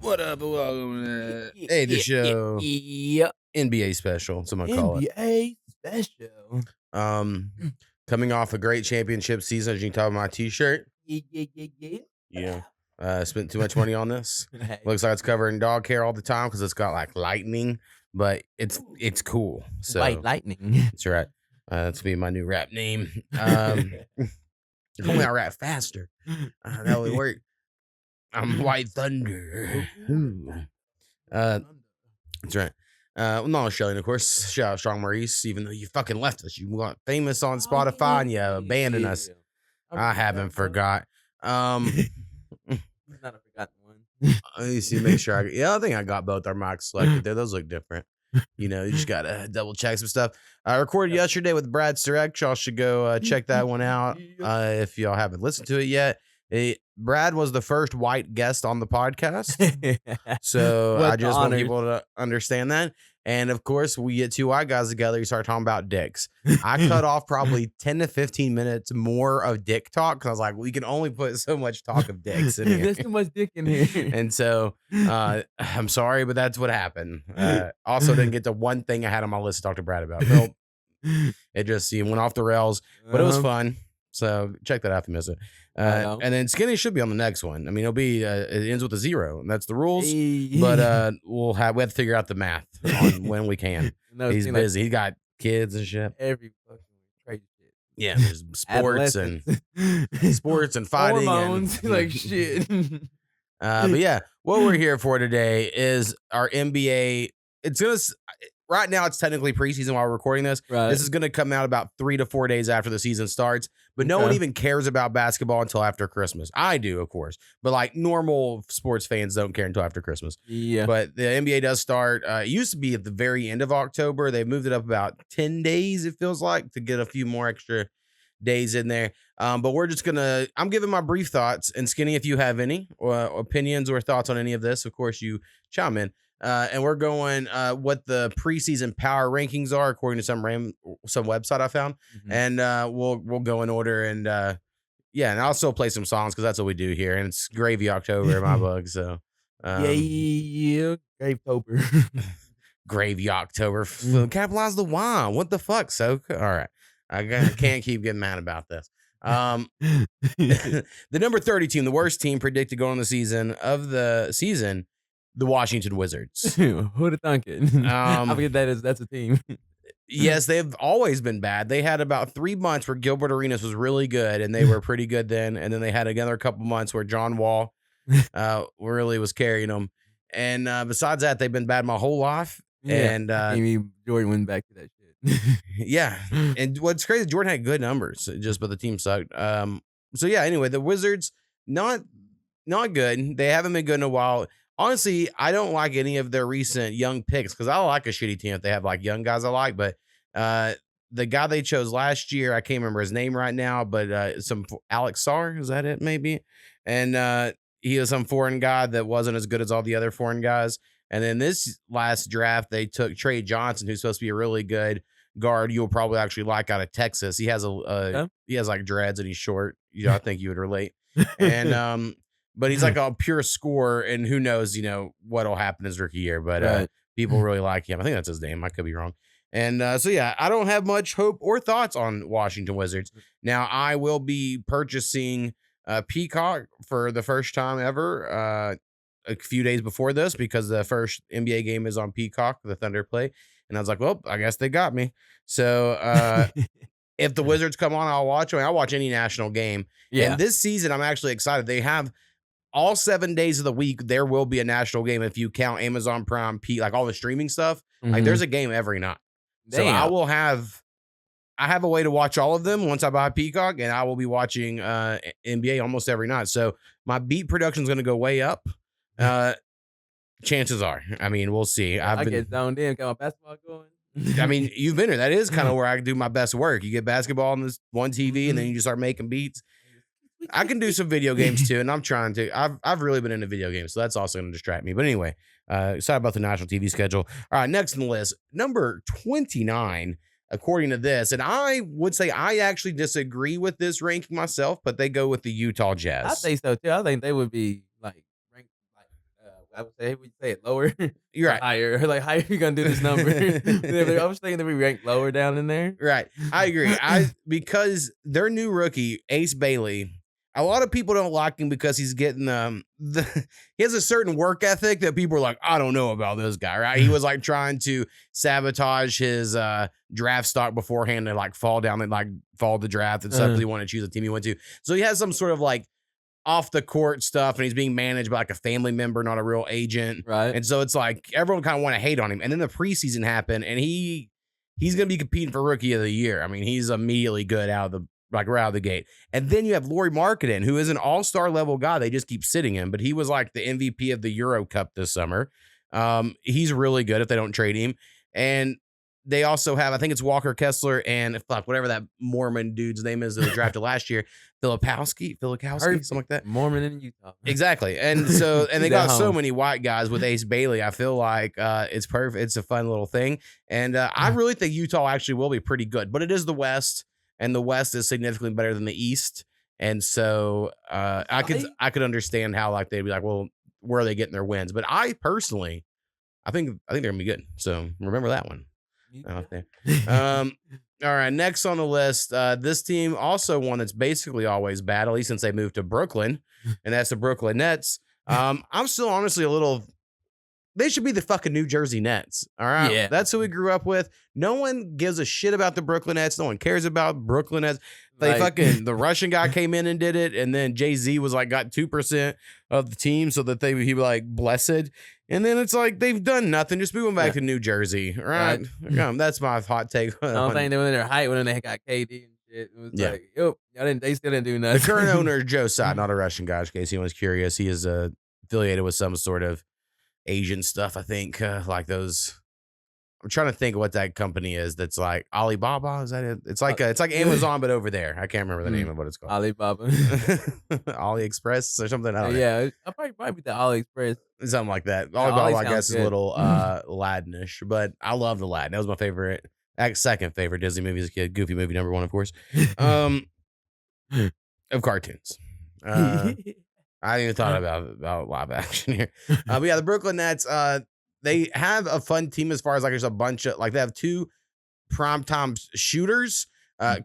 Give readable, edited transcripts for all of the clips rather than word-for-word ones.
What up? Welcome to A2thaShow Yeah. NBA special. That's what I'm gonna call it. NBA special. Coming off a great championship season, as you can tell by my T-shirt. Yeah. Spent too much money on this. Looks like it's covered in dog hair all the time because it's got like lightning, but it's cool. So White lightning. that's right. That's be my new rap name. If only I rap faster, that would work. I'm White Thunder. That's right. No, Shelly, of course. Shout out Strong Maurice, even though you fucking left us. You got famous on Spotify and you abandoned us. I haven't forgot. Not a forgotten one. Let me see, make sure I think I got both our mics selected there. Those look different. You just gotta double check some stuff. I recorded yesterday with Brad Surek. Y'all should go check that one out if y'all haven't listened to it yet. Brad was the first white guest on the podcast. So I just want people to understand that. And of course, we get two white guys together. You start talking about dicks. I cut off probably 10 to 15 minutes more of dick talk because I was like, we can only put so much talk of dicks in here. There's too much dick in here. And so I'm sorry, but that's what happened. Also didn't get to one thing I had on my list to talk to Brad about. Nope. It just went off the rails, but it was fun. So check that out if you miss it. And then Skinny should be on the next one. I mean, it'll be it ends with a 0, and that's the rules. But we have to figure out the math on when we can. He's busy. He got kids and shit. Every fucking crazy shit. Yeah, there's sports and fighting, hormones, and like shit. But yeah, what we're here for today is our NBA. Right now, it's technically preseason while we're recording this. Right. This is going to come out about 3 to 4 days after the season starts. But no one even cares about basketball until after Christmas. I do, of course. But like normal sports fans don't care until after Christmas. Yeah. But the NBA does start. It used to be at the very end of October. They've moved it up about 10 days, it feels like, to get a few more extra days in there. But we're just I'm giving my brief thoughts. And Skinny, if you have any opinions or thoughts on any of this, of course, you chime in. And we're going what the preseason power rankings are according to some website I found, and we'll go in order, and and I'll still play some songs because that's what we do here, and it's Gravy October in my book. So yeah, Gravetober, Gravy October, capitalize the Y. What the fuck? So all right, I can't keep getting mad about this. The number 30 team, the worst team predicted going on the season. The Washington Wizards. Who'd have thunk it? I forget that's a team. Yes, they've always been bad. They had about 3 months where Gilbert Arenas was really good, and they were pretty good then. And then they had another couple months where John Wall really was carrying them. And besides that, they've been bad my whole life. Yeah. And maybe Jordan went back to that shit. Yeah. And what's crazy, Jordan had good numbers, but the team sucked. So yeah, anyway, the Wizards, not good. They haven't been good in a while. Honestly, I don't like any of their recent young picks because I like a shitty team if they have like young guys I like. But the guy they chose last year, I can't remember his name right now, but some Alex Sarr, is that it? Maybe. And he was some foreign guy that wasn't as good as all the other foreign guys. And then this last draft, they took Trey Johnson, who's supposed to be a really good guard. You'll probably actually like out of Texas. He has he has like dreads and he's short. I think you would relate. And but he's like a pure scorer, and who knows, what'll happen his rookie year. But people really like him. I think that's his name. I could be wrong. And so, yeah, I don't have much hope or thoughts on Washington Wizards. Now, I will be purchasing Peacock for the first time ever a few days before this because the first NBA game is on Peacock, the Thunder play. And I was like, well, I guess they got me. So if the Wizards come on, I'll watch them. I'll watch any national game. Yeah. And this season, I'm actually excited. They have all 7 days of the week, there will be a national game if you count Amazon Prime, like all the streaming stuff. Like there's a game every night. So I have a way to watch all of them once I buy Peacock, and I will be watching NBA almost every night. So my beat production is going to go way up. Chances are. I mean, we'll see. I get zoned in, got my basketball going. I mean, you've been there. That is kind of where I do my best work. You get basketball on this one TV, and then you just start making beats. I can do some video games too, and I'm trying to. I've really been into video games, so that's also going to distract me. But anyway, excited about the national TV schedule. All right, next on the list, number 29, according to this, and I would say I actually disagree with this ranking myself, but they go with the Utah Jazz. I think so too. I think they would be like ranked like I would say we say it lower You're or right. higher. Like, how are you gonna do this number? I was thinking that we rank lower down in there. Right. I agree. Because their new rookie, Ace Bailey, a lot of people don't like him because he's getting he has a certain work ethic that people are like, I don't know about this guy, right? He was like trying to sabotage his draft stock beforehand and like fall the draft and stuff because he wanted to choose a team he went to. So he has some sort of like off the court stuff and he's being managed by like a family member, not a real agent. Right. And so it's like everyone kind of want to hate on him. And then the preseason happened and he's going to be competing for rookie of the year. I mean, he's immediately good right out of the gate. And then you have Lauri Markkanen, who is an all-star level guy. They just keep sitting him, but he was like the MVP of the Euro Cup this summer. He's really good if they don't trade him. And they also have, I think it's Walker Kessler and whatever that Mormon dude's name is that was drafted last year, Filipowski, something like that. Mormon in Utah. Exactly. And so, and they got so many white guys with Ace Bailey. I feel like it's perfect. It's a fun little thing. And I really think Utah actually will be pretty good, but it is the West, and the West is significantly better than the East. And so I could understand how like they'd be like, well, where are they getting their wins? But I personally, I think they're gonna be good. So remember that one. Out there. All right, next on the list, this team also one that's basically always bad, at least since they moved to Brooklyn, and that's the Brooklyn Nets. I'm still honestly a little. They should be the fucking New Jersey Nets. All right, Yeah. That's who we grew up with. No one gives a shit about the Brooklyn Nets. No one cares about Brooklyn Nets. They the Russian guy came in and did it, and then Jay-Z was like got 2% of the team, so that he'd be like blessed. And then it's like they've done nothing. Just moving back to New Jersey, right? That's my hot take. I don't think they were in their height when they got KD and shit. It was like, they still didn't do nothing. The current owner is Joe Tsai, not a Russian guy. In case anyone was curious, he is affiliated with some sort of Asian stuff. I think like those. I'm trying to think of what that company is. That's like Alibaba. Is that it? It's like Amazon, but over there. I can't remember the name of what it's called. Alibaba, AliExpress or something. I don't know. Yeah, I probably be the AliExpress. Something like that. Alibaba, I guess, is a little Aladdin-ish, but I loved Aladdin. That was my favorite, second favorite Disney movie as a kid. Goofy movie number one, of course. Of cartoons. I didn't even thought about live action here. But yeah, the Brooklyn Nets, they have a fun team as far as like there's a bunch of like they have two primetime shooters.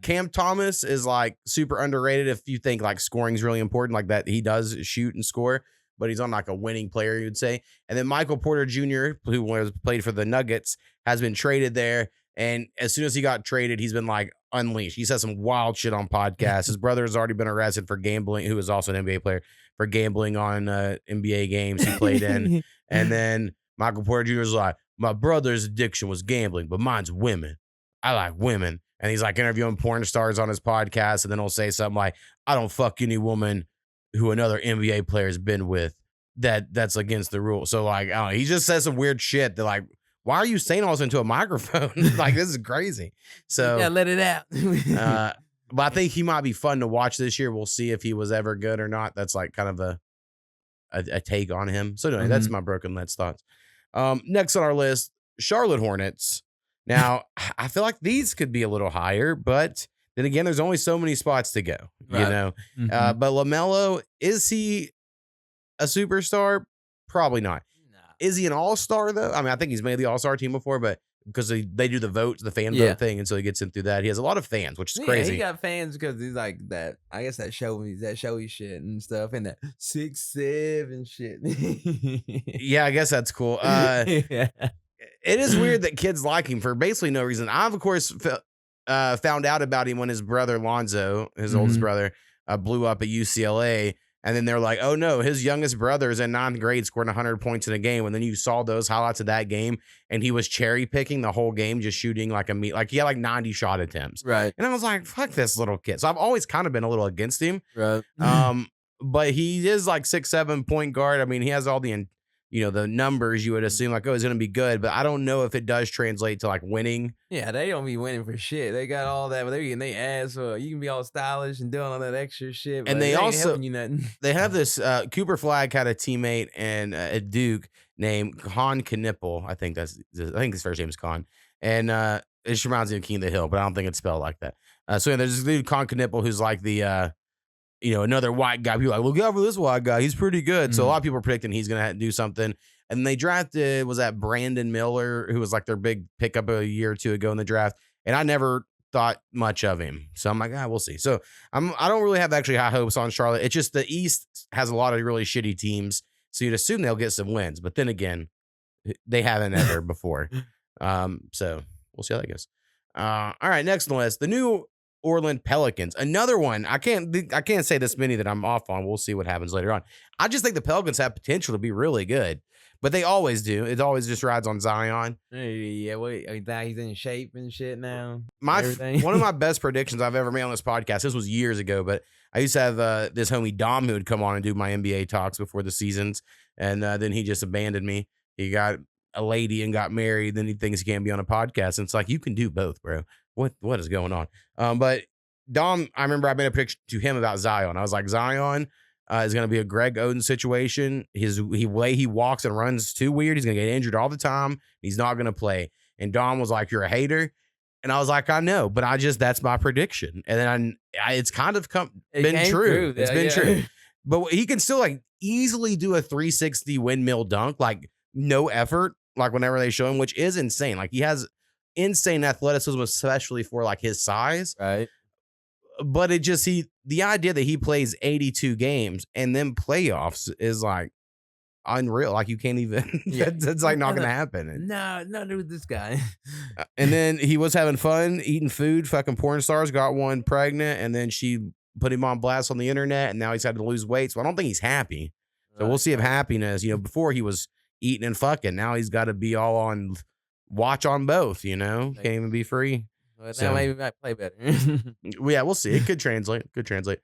Cam Thomas is like super underrated if you think like scoring is really important, like that he does shoot and score, but he's on like a winning player, you'd say. And then Michael Porter Jr., who was played for the Nuggets, has been traded there. And as soon as he got traded, he's been like unleashed. He said some wild shit on podcasts. His brother has already been arrested for gambling, who is also an NBA player, for gambling on NBA games he played in. And then Michael Porter Jr. was like, my brother's addiction was gambling, but mine's women. I like women. And he's like interviewing porn stars on his podcast. And then he'll say something like, I don't fuck any woman who another NBA player has been with. That's against the rule. So like, I don't know, he just says some weird shit that like, why are you saying all this into a microphone? Like, this is crazy. So yeah, let it out. But I think he might be fun to watch this year. We'll see if he was ever good or not. That's like kind of a take on him. So anyway, that's my Brooklyn Nets thoughts. Next on our list, Charlotte Hornets. Now, I feel like these could be a little higher, but then again, there's only so many spots to go, you know. But LaMelo, is he a superstar? Probably not. Nah. Is he an all-star, though? I mean, I think he's made the all-star team before, but because they do the votes, the fan vote thing, and so he gets in through that. He has a lot of fans, which is crazy. He got fans because he's like that. I guess that showy shit and stuff, and that 6'7" shit. Yeah, I guess that's cool. It is weird that kids like him for basically no reason. I've of course found out about him when his brother Lonzo, his oldest brother, blew up at UCLA. And then they're like, oh no, his youngest brother is in 9th grade scoring 100 points in a game. And then you saw those highlights of that game and he was cherry picking the whole game, just shooting like he had like 90 shot attempts. Right. And I was like, fuck this little kid. So I've always kind of been a little against him. Right. But he is like 6'7" point guard. I mean, he has all the the numbers you would assume like, oh, it's going to be good. But I don't know if it does translate to like winning. Yeah, they don't be winning for shit. They got all that, but they're getting their ass. You can be all stylish and doing all that extra shit. And they also, you nothing. They have this, Cooper Flagg had a teammate at Duke named Con Knipple. I think his first name is Con. And it just reminds me of King of the Hill, but I don't think it's spelled like that. So yeah, there's this dude, Con Knipple, who's like the, another white guy. People are like, look out for this white guy. He's pretty good. So a Mhm. lot of people are predicting he's going to do something. And they drafted, was that Brandon Miller, who was like their big pickup a year or two ago in the draft. And I never thought much of him. So I'm like, we'll see. So I don't really have actually high hopes on Charlotte. It's just the East has a lot of really shitty teams. So you'd assume they'll get some wins. But then again, they haven't ever before. So we'll see how that goes. All right, next on the list, the New Orleans Pelicans. Another one. I can't say this many that I'm off on. We'll see what happens later on. I just think the Pelicans have potential to be really good, but they always do. It always just rides on Zion. Yeah, wait, he's in shape and shit now. One of my best predictions I've ever made on this podcast. This was years ago, but I used to have this homie Dom who would come on and do my NBA talks before the seasons, and then he just abandoned me. He got a lady and got married. Then he thinks he can't be on a podcast, and it's like, you can do both, bro. What is going on? But Dom, I remember I made a prediction to him about Zion. I was like, Zion is going to be a Greg Oden situation. Way he walks and runs too weird. He's going to get injured all the time. He's not going to play. And Dom was like, you're a hater. And I was like, I know, but that's my prediction. And then it's kind of been true. It's been true. But he can still like easily do a 360 windmill dunk, like no effort, like whenever they show him, which is insane. Like he has insane athleticism, especially for like his size. Right. But the idea that he plays 82 games and then playoffs is like unreal. Like you can't even, that's like not going to happen. No, do with this guy. And then he was having fun eating food. Fucking porn stars got one pregnant, and then she put him on blast on the internet, and now he's had to lose weight. So I don't think he's happy. So we'll see if happiness, before he was eating and fucking, now he's got to be all on watch on both, can't even be free. Well, now maybe he might play better. Yeah, we'll see. It could translate.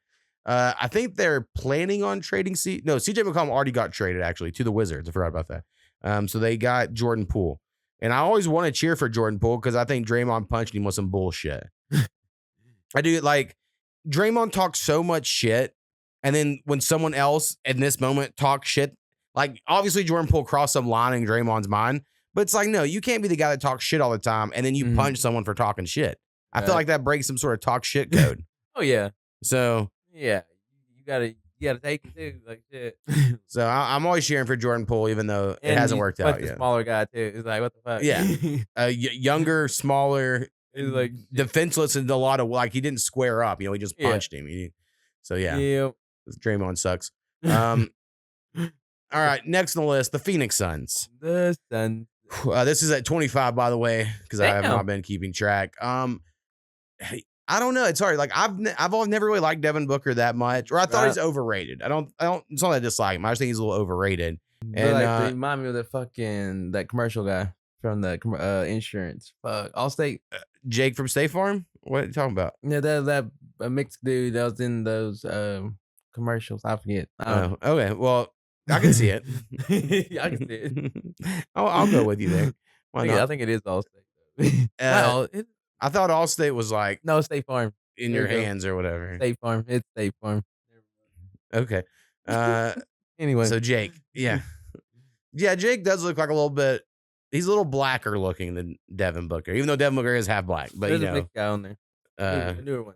I think they're planning on trading CJ McCollum already got traded actually to the Wizards. I forgot about that. So they got Jordan Poole. And I always want to cheer for Jordan Poole because I think Draymond punched him with some bullshit. I do. Like, Draymond talks so much shit. And then when someone else in this moment talks shit, like obviously Jordan Poole crossed some line in Draymond's mind. But it's like, no, you can't be the guy that talks shit all the time and then you punch someone for talking shit. I feel like that breaks some sort of talk shit code. Oh yeah. So yeah, you gotta take it too, like shit. So I'm always cheering for Jordan Poole, even though it hasn't worked out yet. Smaller guy too. It's like, what the fuck? Yeah, younger, smaller, like defenseless, and a lot of like he didn't square up. He just punched him. So yeah, Draymond sucks. All right, next on the list, the Phoenix Suns. The Suns. This is at 25, by the way, because I have not been keeping track. I don't know. It's hard. Like I've never really liked Devin Booker that much, or I thought he's overrated. I don't. It's not that I dislike him. I just think he's a little overrated. And they remind me of that commercial guy from the insurance. Allstate. Jake from State Farm. What are you talking about? Yeah, that mixed dude that was in those commercials. I forget. Okay. Well, I can see it. I can see it. I'll go with you there. Why not? I think it is Allstate. I thought Allstate was like State Farm in your hands or whatever. State Farm. It's State Farm. Okay. Anyway, so Jake, yeah, Jake does look like a little bit. He's a little blacker looking than Devin Booker, even though Devin Booker is half black. But there's a mixed guy on there. A newer one.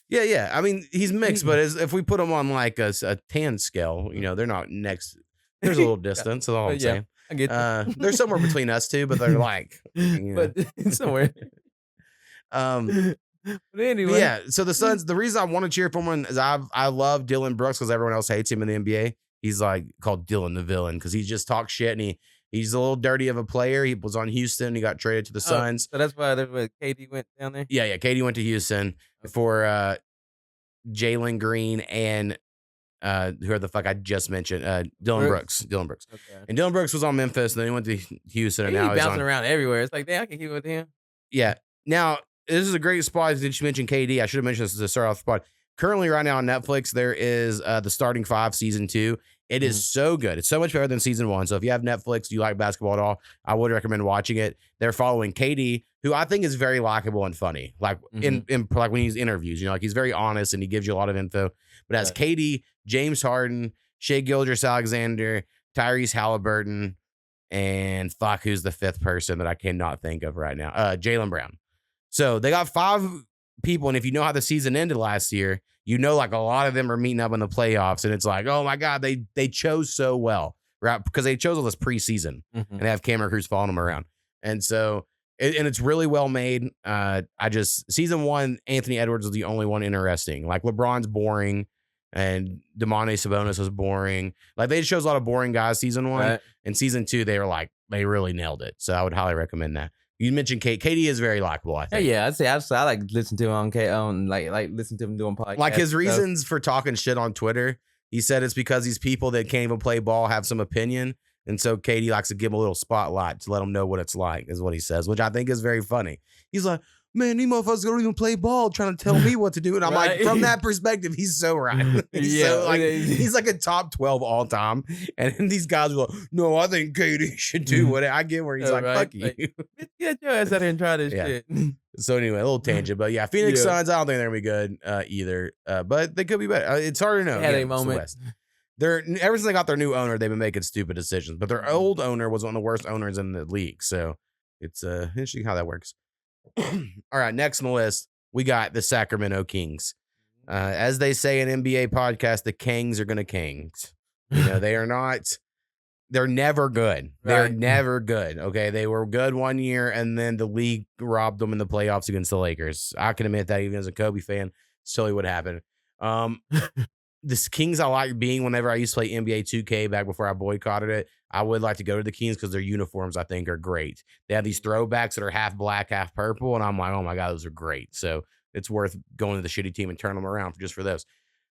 Yeah. I mean, he's mixed, but if we put him on like a tan scale, they're not next. There's a little distance. That's all I'm saying. I get they're somewhere between us two, but they're like, but somewhere. But anyway, yeah. So the Suns. The reason I want to cheer for him is I love Dylan Brooks because everyone else hates him in the NBA. He's like called Dylan the villain because he just talks shit and he's a little dirty of a player. He was on Houston. He got traded to the Suns. So that's why KD went down there. Yeah. KD went to Houston for Jalen Green and who are the fuck I just mentioned? Dylan Brooks. Okay. And Dylan Brooks was on Memphis, and then he went to Houston, and now he's bouncing around everywhere. It's like, damn, I can keep with him. Yeah. Now this is a great spot. Did you mention KD? I should have mentioned this to start off the spot. Currently, right now on Netflix, there is the Starting Five season 2. It is so good. It's so much better than season 1. So if you have Netflix, you like basketball at all, I would recommend watching it. They're following KD, who I think is very likable and funny. Like in like when he's interviews, like he's very honest and he gives you a lot of info. But as KD, James Harden, Shai Gilgeous-Alexander, Tyrese Halliburton, and who's the fifth person that I cannot think of right now? Jaylen Brown. So they got 5 people, and if you know how the season ended last year, you know, like a lot of them are meeting up in the playoffs, and it's like, oh my god, they chose so well, right? Because they chose all this preseason, and they have camera crews following them around, and so and it's really well made. I just season 1, Anthony Edwards was the only one interesting. Like LeBron's boring, and Demonte Sabonis was boring. Like they chose a lot of boring guys season 1, Right. and season 2 they were like they really nailed it. So I would highly recommend that. You mentioned Kate. Katie is very likable, I Yeah, think. yeah. I'd say I like listen to him on like listen to him doing podcasts. Like his and stuff. reasons for talking shit on Twitter, he said it's because these people that can't even play ball have some opinion. And so Katie likes to give him a little spotlight to let him know what it's like, is what he says, which I think is very funny. He's like, man, these motherfuckers don't even play ball trying to tell me what to do. And I'm like, from that perspective, he's so right. He's like a top 12 all time. And these guys are like, no, I think Katie should do what I get where he's like, fuck you. Get your ass out here and try this shit. So anyway, a little tangent, but yeah, Phoenix Suns, I don't think they're gonna be good either. But they could be better. It's hard to know. Had a moment. Ever since they got their new owner, they've been making stupid decisions. But their old owner was one of the worst owners in the league. So it's interesting how that works. All right, next on the list, we got the Sacramento Kings. As they say in NBA podcast, the Kings are gonna Kings. You know, they are not. They're never good. They're never good. Okay. They were good one year, and then the league robbed them in the playoffs against the Lakers. I can admit that even as a Kobe fan, it's totally what happened. This Kings I like being whenever I used to play NBA 2K back before I boycotted it. I would like to go to the Kings because their uniforms I think are great. They have these throwbacks that are half black, half purple, and I'm like, oh my God, those are great. So it's worth going to the shitty team and turning them around just for those.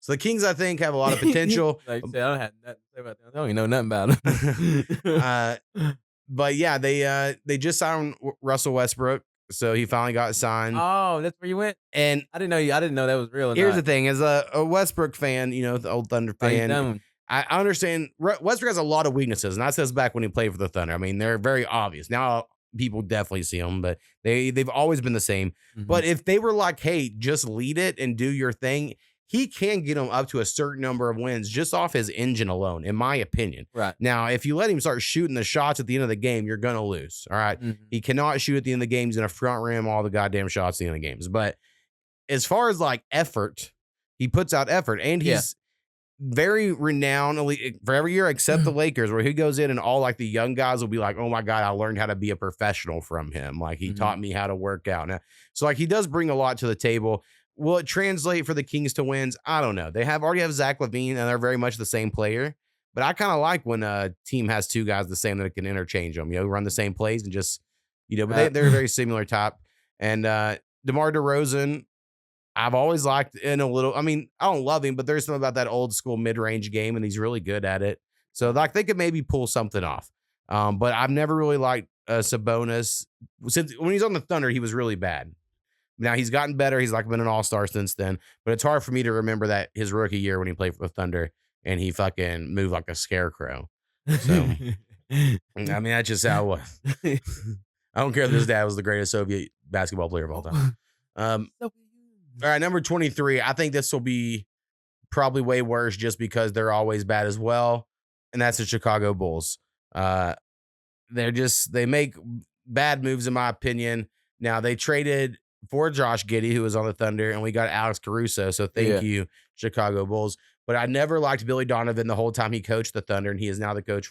So the Kings, I think, have a lot of potential. Like I said, I don't have nothing to say about them. I don't even know nothing about them. But yeah, they just signed Russell Westbrook, so he finally got signed. Oh, that's where you went. And I didn't know that was real. Here's the thing: as a Westbrook fan, you know, the old Thunder fan, I understand Westbrook has a lot of weaknesses, and that says back when he played for the Thunder. I mean, they're very obvious now. People definitely see them, but they've always been the same. But if they were like, hey, just lead it and do your thing, he can get them up to a certain number of wins just off his engine alone, in my opinion. Right. Now, if you let him start shooting the shots at the end of the game, you're going to lose. All right. He cannot shoot at the end of the game. He's going to front rim all the goddamn shots at the end of the games. But as far as like effort, he puts out effort, and he's very renowned for every year except the Lakers, where he goes in and all like the young guys will be like, oh my God, I learned how to be a professional from him. Like he taught me how to work out. Now, so like he does bring a lot to the table. Will it translate for the Kings to wins? I don't know. They already have Zach LaVine, and they're very much the same player. But I kind of like when a team has two guys the same that can interchange them, you know, run the same plays and just, you know, but they're a very similar type. And DeMar DeRozan, I've always liked in a little, I mean, I don't love him, but there's something about that old school mid-range game, and he's really good at it. So like they could maybe pull something off. But I've never really liked Sabonis. Since when he's on the Thunder, he was really bad. Now he's gotten better. He's like been an all-star since then, but it's hard for me to remember that his rookie year when he played for the Thunder and he fucking moved like a scarecrow. So, I mean, that's just how it was. I don't care if his dad was the greatest Soviet basketball player of all time. All right, number 23. I think this will be probably way worse just because they're always bad as well. And that's the Chicago Bulls. They make bad moves in my opinion. Now they traded for Josh Giddey, who was on the Thunder, and we got Alex Caruso. So thank you, Chicago Bulls. But I never liked Billy Donovan the whole time he coached the Thunder, and he is now the coach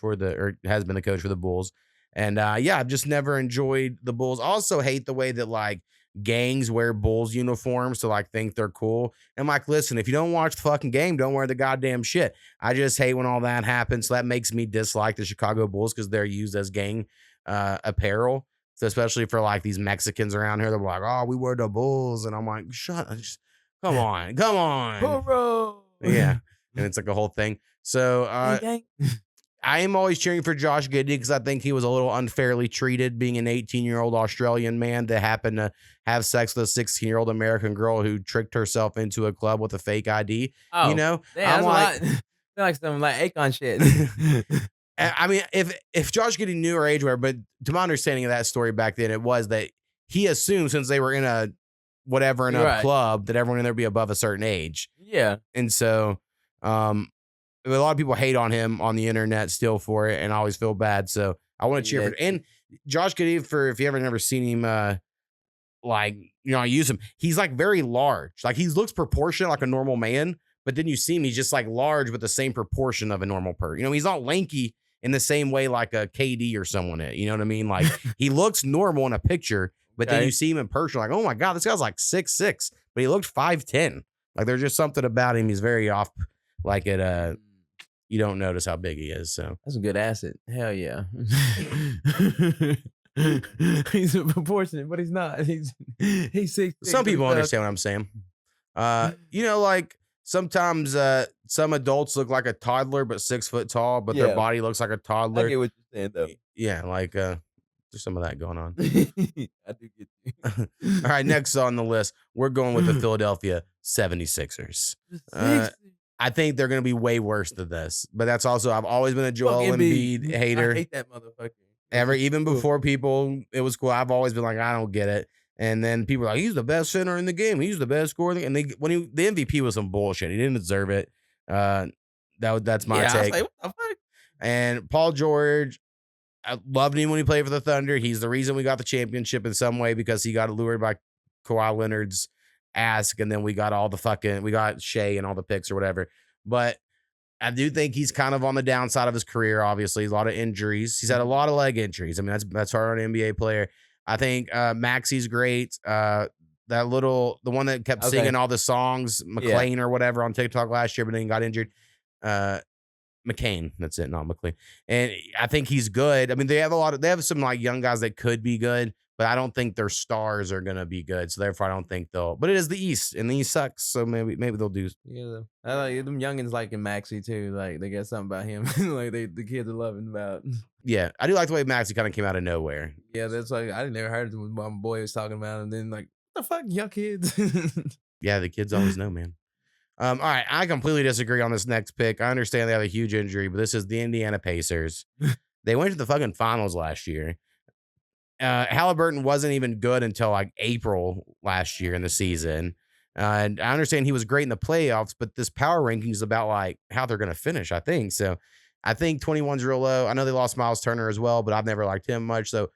has been the coach for the Bulls. And I've just never enjoyed the Bulls. Also hate the way that like gangs wear Bulls uniforms to like think they're cool. And I'm like, listen, if you don't watch the fucking game, don't wear the goddamn shit. I just hate when all that happens. So that makes me dislike the Chicago Bulls because they're used as gang apparel. So especially for like these Mexicans around here, they're like, oh, we wear the Bulls. And I'm like, come on. Bro. Yeah. And it's like a whole thing. So I am always cheering for Josh Giddey because I think he was a little unfairly treated being an 18-year-old Australian man that happened to have sex with a 16-year-old American girl who tricked herself into a club with a fake ID. Oh, you know, damn, I'm like some like Akon shit. I mean, if Josh Giddey knew her age, but to my understanding of that story back then, it was that he assumed since they were in a club that everyone in there be above a certain age. Yeah. And so a lot of people hate on him on the internet still for it, and I always feel bad. So I want to cheer for it. And Josh Giddey, if you haven't ever seen him like, I use him. He's like very large. Like he looks proportionate like a normal man, but then you see him, he's just like large with the same proportion of a normal person. He's not lanky in the same way like a KD or someone is. You know what I mean? Like he looks normal in a picture, but then you Okay. see him in person, like, oh my God, this guy's like 6'6", but he looked 5'10". Like there's just something about him. He's very off. Like you don't notice how big he is. So That's a good asset. Hell yeah. He's a proportionate, but he's not. He's 6'6" some people himself. understand what I'm saying. Like sometimes some adults look like a toddler but 6 foot tall, but their Yeah, body looks like a I toddler. get what you're saying though. Yeah, like there's some of that going on. I do get All you. right, next on the list, we're going with the Philadelphia 76ers. The Uh, 60. I think they're going to be way worse than this, but that's also I've always been a Fuck Joel Embiid. Embiid I hater. hate that motherfucker. Even Cool. before people, it was cool. I've always been like, I don't get it. And then people are like, he's the best center in the game. He's the best scorer. And the MVP was some bullshit. He didn't deserve it. That's my Yeah, I was take. like, what the fuck? And Paul George, I loved him when he played for the Thunder. He's the reason we got the championship in some way because he got lured by Kawhi Leonard's ask, and then we got we got Shea and all the picks or whatever. But I do think he's kind of on the downside of his career. Obviously, a lot of injuries. He's had a lot of leg injuries. I mean, that's hard on an NBA player. I think Maxi's great. The one that kept Okay. singing all the songs, McLean or whatever on TikTok last year, but then got injured. McCain, that's it, not McLean. And I think he's good. I mean, they have some like young guys that could be good, but I don't think their stars are gonna be good. So therefore, I don't think they'll. But it is the East, and the East sucks. So maybe they'll do. Yeah, I like them youngins liking Maxi too. Like they got something about him. Like the kids are loving about. Yeah, I do like the way Maxi kind of came out of nowhere. Yeah, that's like I never heard it when my boy was talking about it, and then like, what the fuck, young kids. Yeah, the kids always know, man. All right, I completely disagree on this next pick. I understand they have a huge injury, but this is the Indiana Pacers. They went to the fucking finals last year. Halliburton wasn't even good until like April last year in the season. And I understand he was great in the playoffs, but this power ranking is about like how they're going to finish, I think. So I think 21's real low. I know they lost Miles Turner as well, but I've never liked him much. So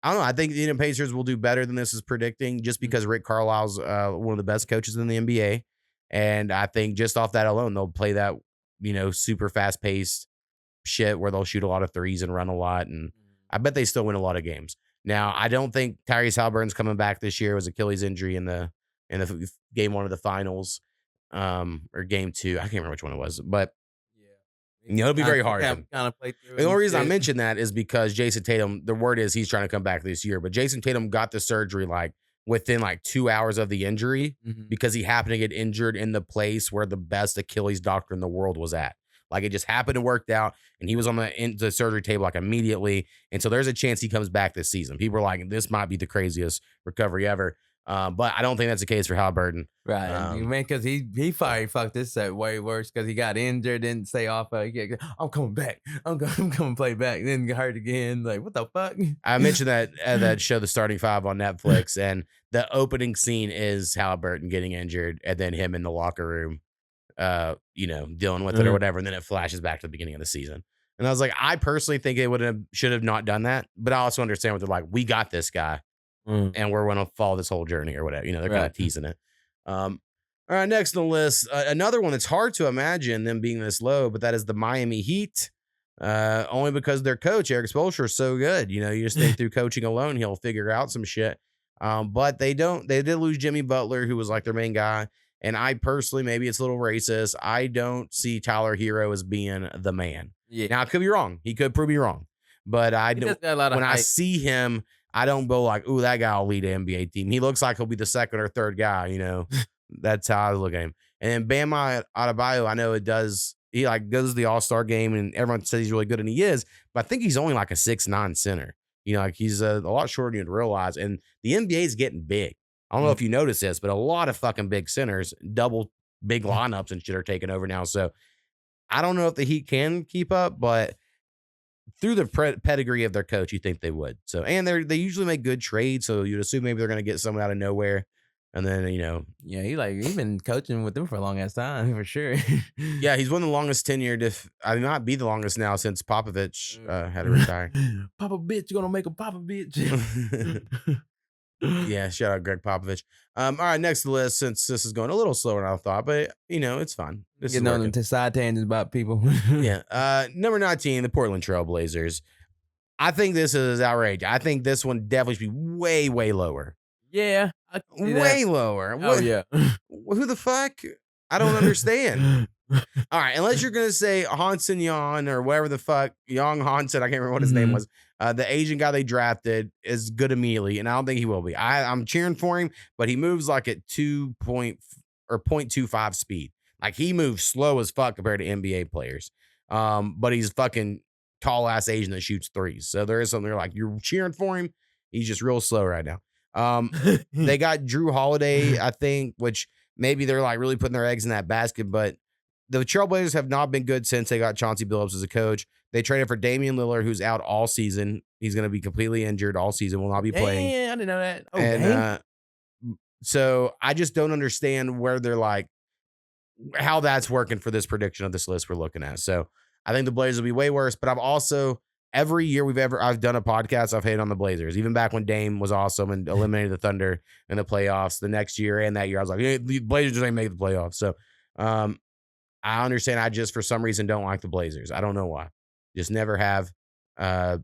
I don't know. I think the Indiana Pacers will do better than this is predicting just because Rick Carlisle's one of the best coaches in the NBA. And I think just off that alone, they'll play that, super fast paced shit where they'll shoot a lot of threes and run a lot. And I bet they still win a lot of games. Now, I don't think Tyrese Halliburton's coming back this year. It was Achilles injury in the game one of the finals, or game two. I can't remember which one it was, but it'll be very hard. Kind of play through. The only reason I mention that is because Jason Tatum, the word is he's trying to come back this year, but Jason Tatum got the surgery like within like 2 hours of the injury because he happened to get injured in the place where the best Achilles doctor in the world was at. Like it just happened to work out, and he was on the surgery table like immediately. And so there's a chance he comes back this season. People are like, this might be the craziest recovery ever. But I don't think that's the case for Halliburton. Right, man, because he probably fucked this up way worse because he got injured, didn't stay off. I'm coming back. I'm coming play back. Then get hurt again. Like what the fuck? I mentioned that show, The Starting Five on Netflix, and the opening scene is Halliburton getting injured, and then him in the locker room, dealing with it or whatever, and then it flashes back to the beginning of the season. And I was like, I personally think it should have not done that, but I also understand what they're like. We got this guy. And we're going to follow this whole journey or whatever. They're kind of teasing it. All right, next on the list, another one that's hard to imagine them being this low, but that is the Miami Heat. Only because their coach, Eric Spoelstra, is so good. You just think through coaching alone, he'll figure out some shit. But they don't. They did lose Jimmy Butler, who was like their main guy. And I personally, maybe it's a little racist, I don't see Tyler Hero as being the man. Yeah. Now, I could be wrong. He could prove me wrong. But when I see him, I don't go like, ooh, that guy will lead an NBA team. He looks like he'll be the second or third guy, That's how I look at him. And then Bam Adebayo, I know he like goes to the All-Star game and everyone says he's really good, and he is, but I think he's only like a 6'9" center. Like he's a lot shorter than you'd realize. And the NBA is getting big. I don't know if you notice this, but a lot of fucking big centers, double big lineups and shit are taking over now. So I don't know if the Heat can keep up, but through the pedigree of their coach, you think they would. So, and they usually make good trades, so you'd assume maybe they're going to get someone out of nowhere, and then yeah, he's been coaching with them for a long ass time for sure. Yeah, he's one of the longest tenured. I mean, not be the longest now since Popovich had to retire. Papa bitch, you gonna make a Papa bitch. Yeah, shout out Greg Popovich. All right, next to the list, since this is going a little slower than I thought, but it's fine. This is Getting on working. into side tangents about people. Yeah. Number 19, the Portland Trailblazers. I think this is outrageous. I think this one definitely should be way, way lower. Yeah, I can see that. Way lower. Oh, What? yeah. Who the fuck? I don't understand. All right, unless you're gonna say Hansen Yon or whatever the fuck Young Hansen, I can't remember what his name Mhm. was. The Asian guy they drafted is good immediately, and I don't think he will be. I'm cheering for him, but he moves like at 0.25 speed. Like he moves slow as fuck compared to NBA players. But he's fucking tall ass Asian that shoots threes. So there is something like you're cheering for him. He's just real slow right now. They got Drew Holiday, I think, which maybe they're like really putting their eggs in that basket, but the Trailblazers have not been good since they got Chauncey Billups as a coach. They traded for Damian Lillard, who's out all season. He's going to be completely injured all season, will not be playing. Yeah, I didn't know that. Oh, And dang. so I just don't understand where they're like, how that's working for this prediction of this list we're looking at. So I think the Blazers will be way worse, but I've also, every year I've done a podcast, I've hated on the Blazers. Even back when Dame was awesome and eliminated the Thunder in the playoffs the next year and that year, I was like, hey, the Blazers just ain't make the playoffs. So, I understand. I just, for some reason, don't like the Blazers. I don't know why. Just never have. And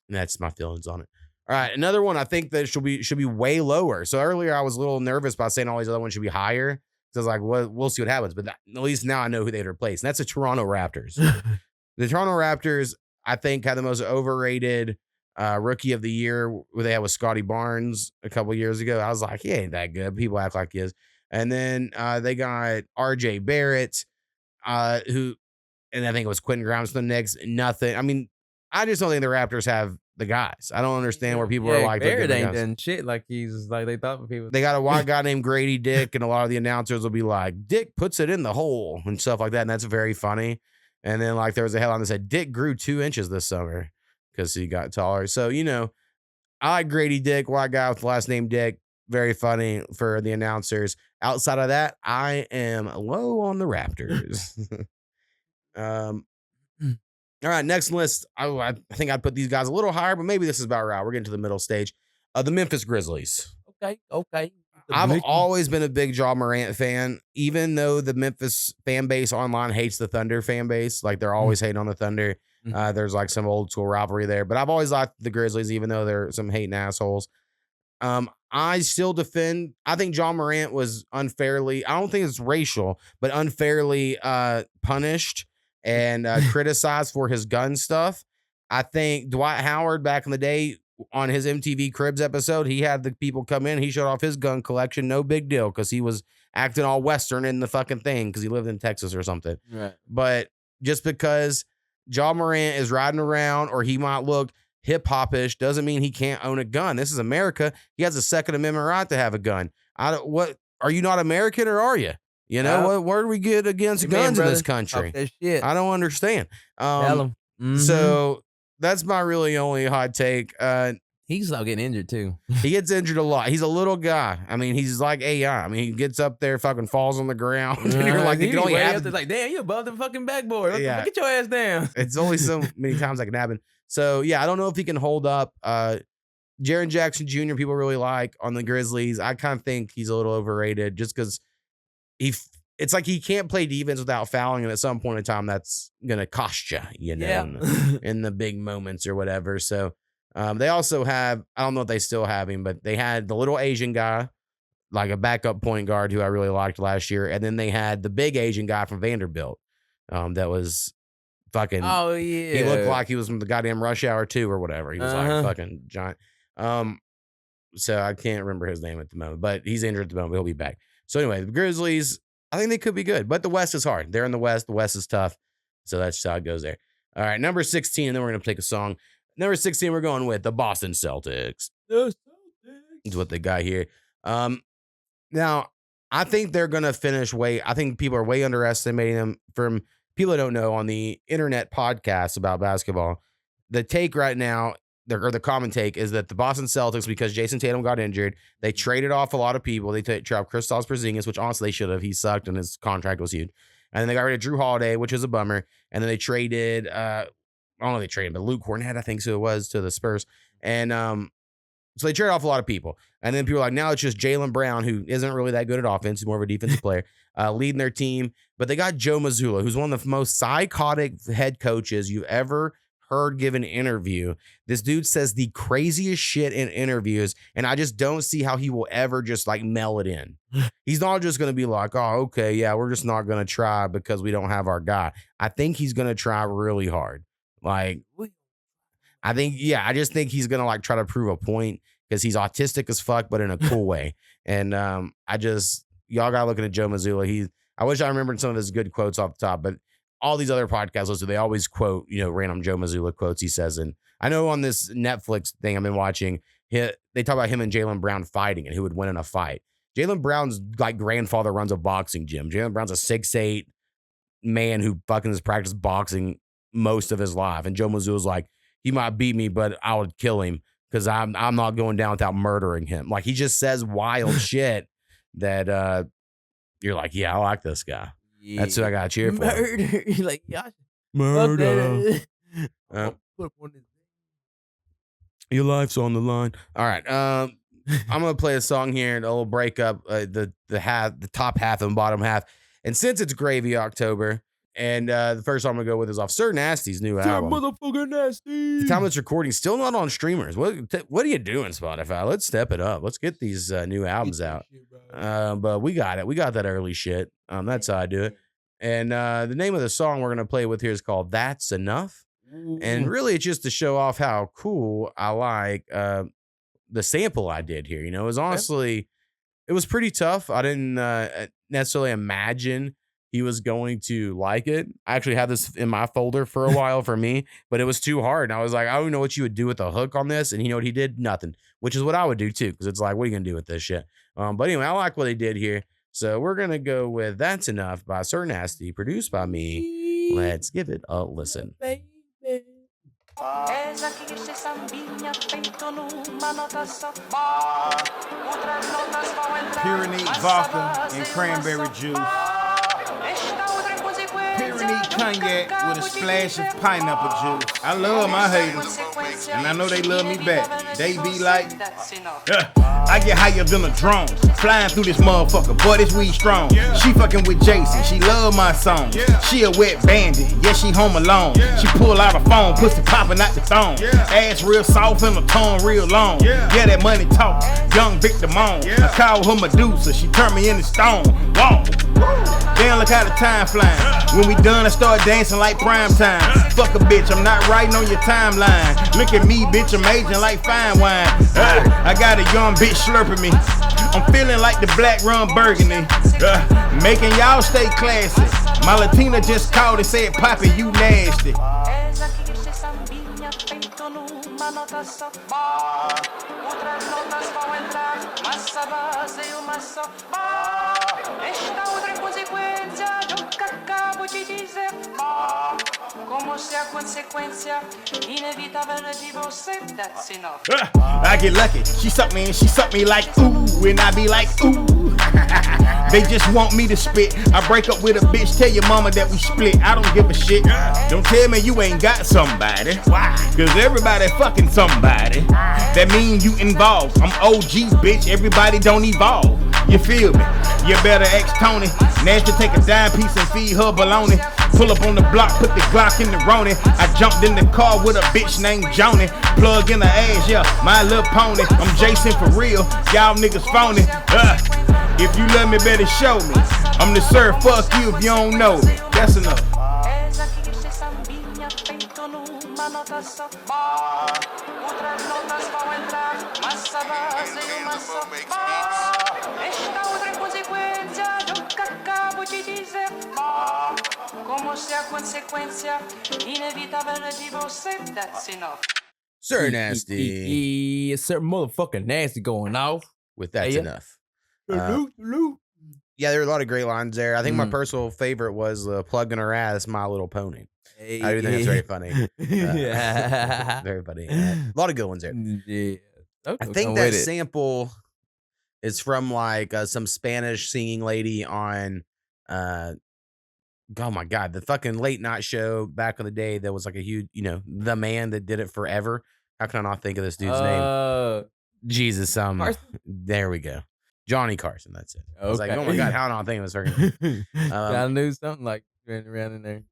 that's my feelings on it. All right, another one I think that should be way lower. So earlier I was a little nervous about saying all these other ones should be higher. So I was like, well, we'll see what happens. But at least now I know who they'd replace. And that's the Toronto Raptors. The Toronto Raptors, I think, had the most overrated rookie of the year where they had with Scotty Barnes a couple years ago. I was like, he ain't that good. People act like he is. And then they got RJ Barrett, who, and I think it was Quentin Grimes for the Knicks. Nothing. I mean, I just don't think the Raptors have the guys. I don't understand where people are Yeah, like, they're Barrett getting the ain't guys. done shit like he's like they thought people. They got a white guy named Grady Dick, and a lot of the announcers will be like, Dick puts it in the hole and stuff like that. And that's very funny. And then, like, there was a headline that said, Dick grew 2 inches this summer because he got taller. So, I like Grady Dick, white guy with the last name Dick. Very funny for the announcers. Outside of that, I am low on the Raptors. All right, next list. I think I'd put these guys a little higher, but maybe this is about right. We're getting to the middle stage. The Memphis Grizzlies. Okay. I've always been a big Ja Morant fan, even though the Memphis fan base online hates the Thunder fan base. Like they're always hating on the Thunder. There's like some old school rivalry there, but I've always liked the Grizzlies, even though they're some hating assholes. I still defend. I think John Morant was unfairly. I don't think it's racial, but unfairly punished and criticized for his gun stuff. I think Dwight Howard back in the day on his MTV Cribs episode, he had the people come in. He showed off his gun collection. No big deal because he was acting all Western in the fucking thing because he lived in Texas or something. Right. But just because John Morant is riding around or he might look hip hop-ish doesn't mean he can't own a gun. This is America. He has a Second Amendment right to have a gun. What are you not American or are you? Where do we get against guns in this country? Talk that shit. I don't understand. Tell him. So that's my really only hot take. He's not getting injured too. He gets injured a lot. He's a little guy. I mean, he's like AI. I mean, he gets up there, fucking falls on the ground. And you're like, you can only have like, damn, you above the fucking backboard. Yeah. Get your ass down. It's only so many times that can happen. So yeah, I don't know if he can hold up. Jaren Jackson Jr. people really like on the Grizzlies. I kind of think he's a little overrated just because it's like he can't play defense without fouling, and at some point in time, that's gonna cost you, in the big moments or whatever. So they also have, I don't know if they still have him, but they had the little Asian guy, like a backup point guard who I really liked last year, and then they had the big Asian guy from Vanderbilt, that was fucking. Oh yeah, he looked like he was from the goddamn Rush Hour 2 or whatever. He was like fucking giant. So I can't remember his name at the moment, but he's injured at the moment. He'll be back. So anyway, the Grizzlies, I think they could be good, but the West is hard. They're in the West. The West is tough. So that's how it goes there. All right, number 16, and then we're going to take a song. Number 16, we're going with the Boston Celtics. Is what they got here. Now, I think they're going to finish I think people are way underestimating them. From people that don't know on the internet podcasts about basketball, the take right now, the common take is that the Boston Celtics, because Jason Tatum got injured, they traded off a lot of people. They traded Kristaps Porzingis, which honestly they should have. He sucked and his contract was huge. And then they got rid of Drew Holiday, which is a bummer. And then they traded, I don't know if they traded, but Luke Cornett, I think so it was, to the Spurs. And So they trade off a lot of people. And then people are like, now it's just Jaylen Brown, who isn't really that good at offense. He's more of a defensive player, leading their team. But they got Joe Mazzulla, who's one of the most psychotic head coaches you've ever heard give an interview. This dude says the craziest shit in interviews, and I just don't see how he will ever just like mail it in. He's not just going to be like, oh, okay, yeah, we're just not going to try because we don't have our guy. I think he's going to try really hard. Like, I just think he's going to like try to prove a point because he's autistic as fuck, but in a cool way. And y'all got looking at Joe Mazzulla. I wish I remembered some of his good quotes off the top, but all these other podcasts, they always quote, random Joe Mazzulla quotes he says. And I know on this Netflix thing I've been watching, they talk about him and Jaylen Brown fighting and who would win in a fight. Jaylen Brown's like grandfather runs a boxing gym. Jaylen Brown's a 6'8" man who fucking has practiced boxing most of his life. And Joe Mazzulla's like, he might beat me, but I would kill him because I'm not going down without murdering him. Like, he just says wild shit that you're like, yeah, I like this guy. Yeah. That's who I got to cheer for. Murder. You're like, yeah. Murder. Your life's on the line. All right. I'm going to play a song here, a little breakup, the top half and bottom half. And since it's Gravy October, and the first song I'm going to go with is off Sir Nasty's new album. Motherfucker Nasty. The time it's recording, still not on streamers. What are you doing, Spotify? Let's step it up. Let's get these new albums out. But we got it. We got that early shit. That's how I do it. And the name of the song we're going to play with here is called That's Enough. And really, it's just to show off how cool I like the sample I did here. It was honestly, it was pretty tough. I didn't necessarily imagine he was going to like it. I actually had this in my folder for a while for me, but it was too hard. And I was like, I don't know what you would do with a hook on this. And you know what he did? Nothing, which is what I would do too. Cause it's like, what are you going to do with this shit? But anyway, I like what he did here. So we're going to go with That's Enough by Sir Nasty, produced by me. Let's give it a listen. Pyreneed vodka and cranberry juice. Pyreneed cognac with a splash of pineapple juice. I love my haters, and I know they love me back. They be like, I get higher than a drone, flying through this motherfucker, but it's weed strong. She fucking with Jason, she love my song. She a wet bandit, yeah, she home alone. She pull out a phone, pussy popping out the thong. Ass real soft and her tongue real long. Yeah, that money talk, young Victor Moan. I call her Medusa, she turned me into stone. Whoa. Damn, look how the time flying. When we done, I start dancing like prime time. Fuck a bitch, I'm not writing on your timeline. Look at me, bitch, I'm aging like fine wine. I got a young bitch slurping me. I'm feeling like the black rum burgundy. Making y'all stay classy. My Latina just called and said, Poppy, you nasty. I get lucky, she suck me and she suck me like ooh, and I be like ooh. They just want me to spit. I break up with a bitch, tell your mama that we split. I don't give a shit. Don't tell me you ain't got somebody. Why? Cause everybody fucking somebody. That mean you involved. I'm OG, bitch. Everybody don't evolve. You feel me? You better ask Tony. Nasty take a dime piece and feed her baloney. Pull up on the block, put the Glock in the Roni. I jumped in the car with a bitch named Joni. Plug in the ass, yeah, my little pony. I'm Jason for real, y'all niggas phony. If you love me, better show me. I'm the sir, fuck you if you don't know me. That's enough. Sir Nasty. Yeah, Sir motherfucking Nasty going off. With That's Enough. Yeah, there were a lot of great lines there. I think my personal favorite was plugging her ass, My Little Pony. I do think it's very funny. Very funny. A lot of good ones there. Yeah. I think that sample is from like some Spanish singing lady on oh my God, the fucking late night show back in the day that was like a huge, the man that did it forever. How can I not think of this dude's name? Jesus, Carson? There we go. Johnny Carson. That's it. I was like, Okay. oh my God, how am I thinking of his freaking name? I knew something like ran around in there.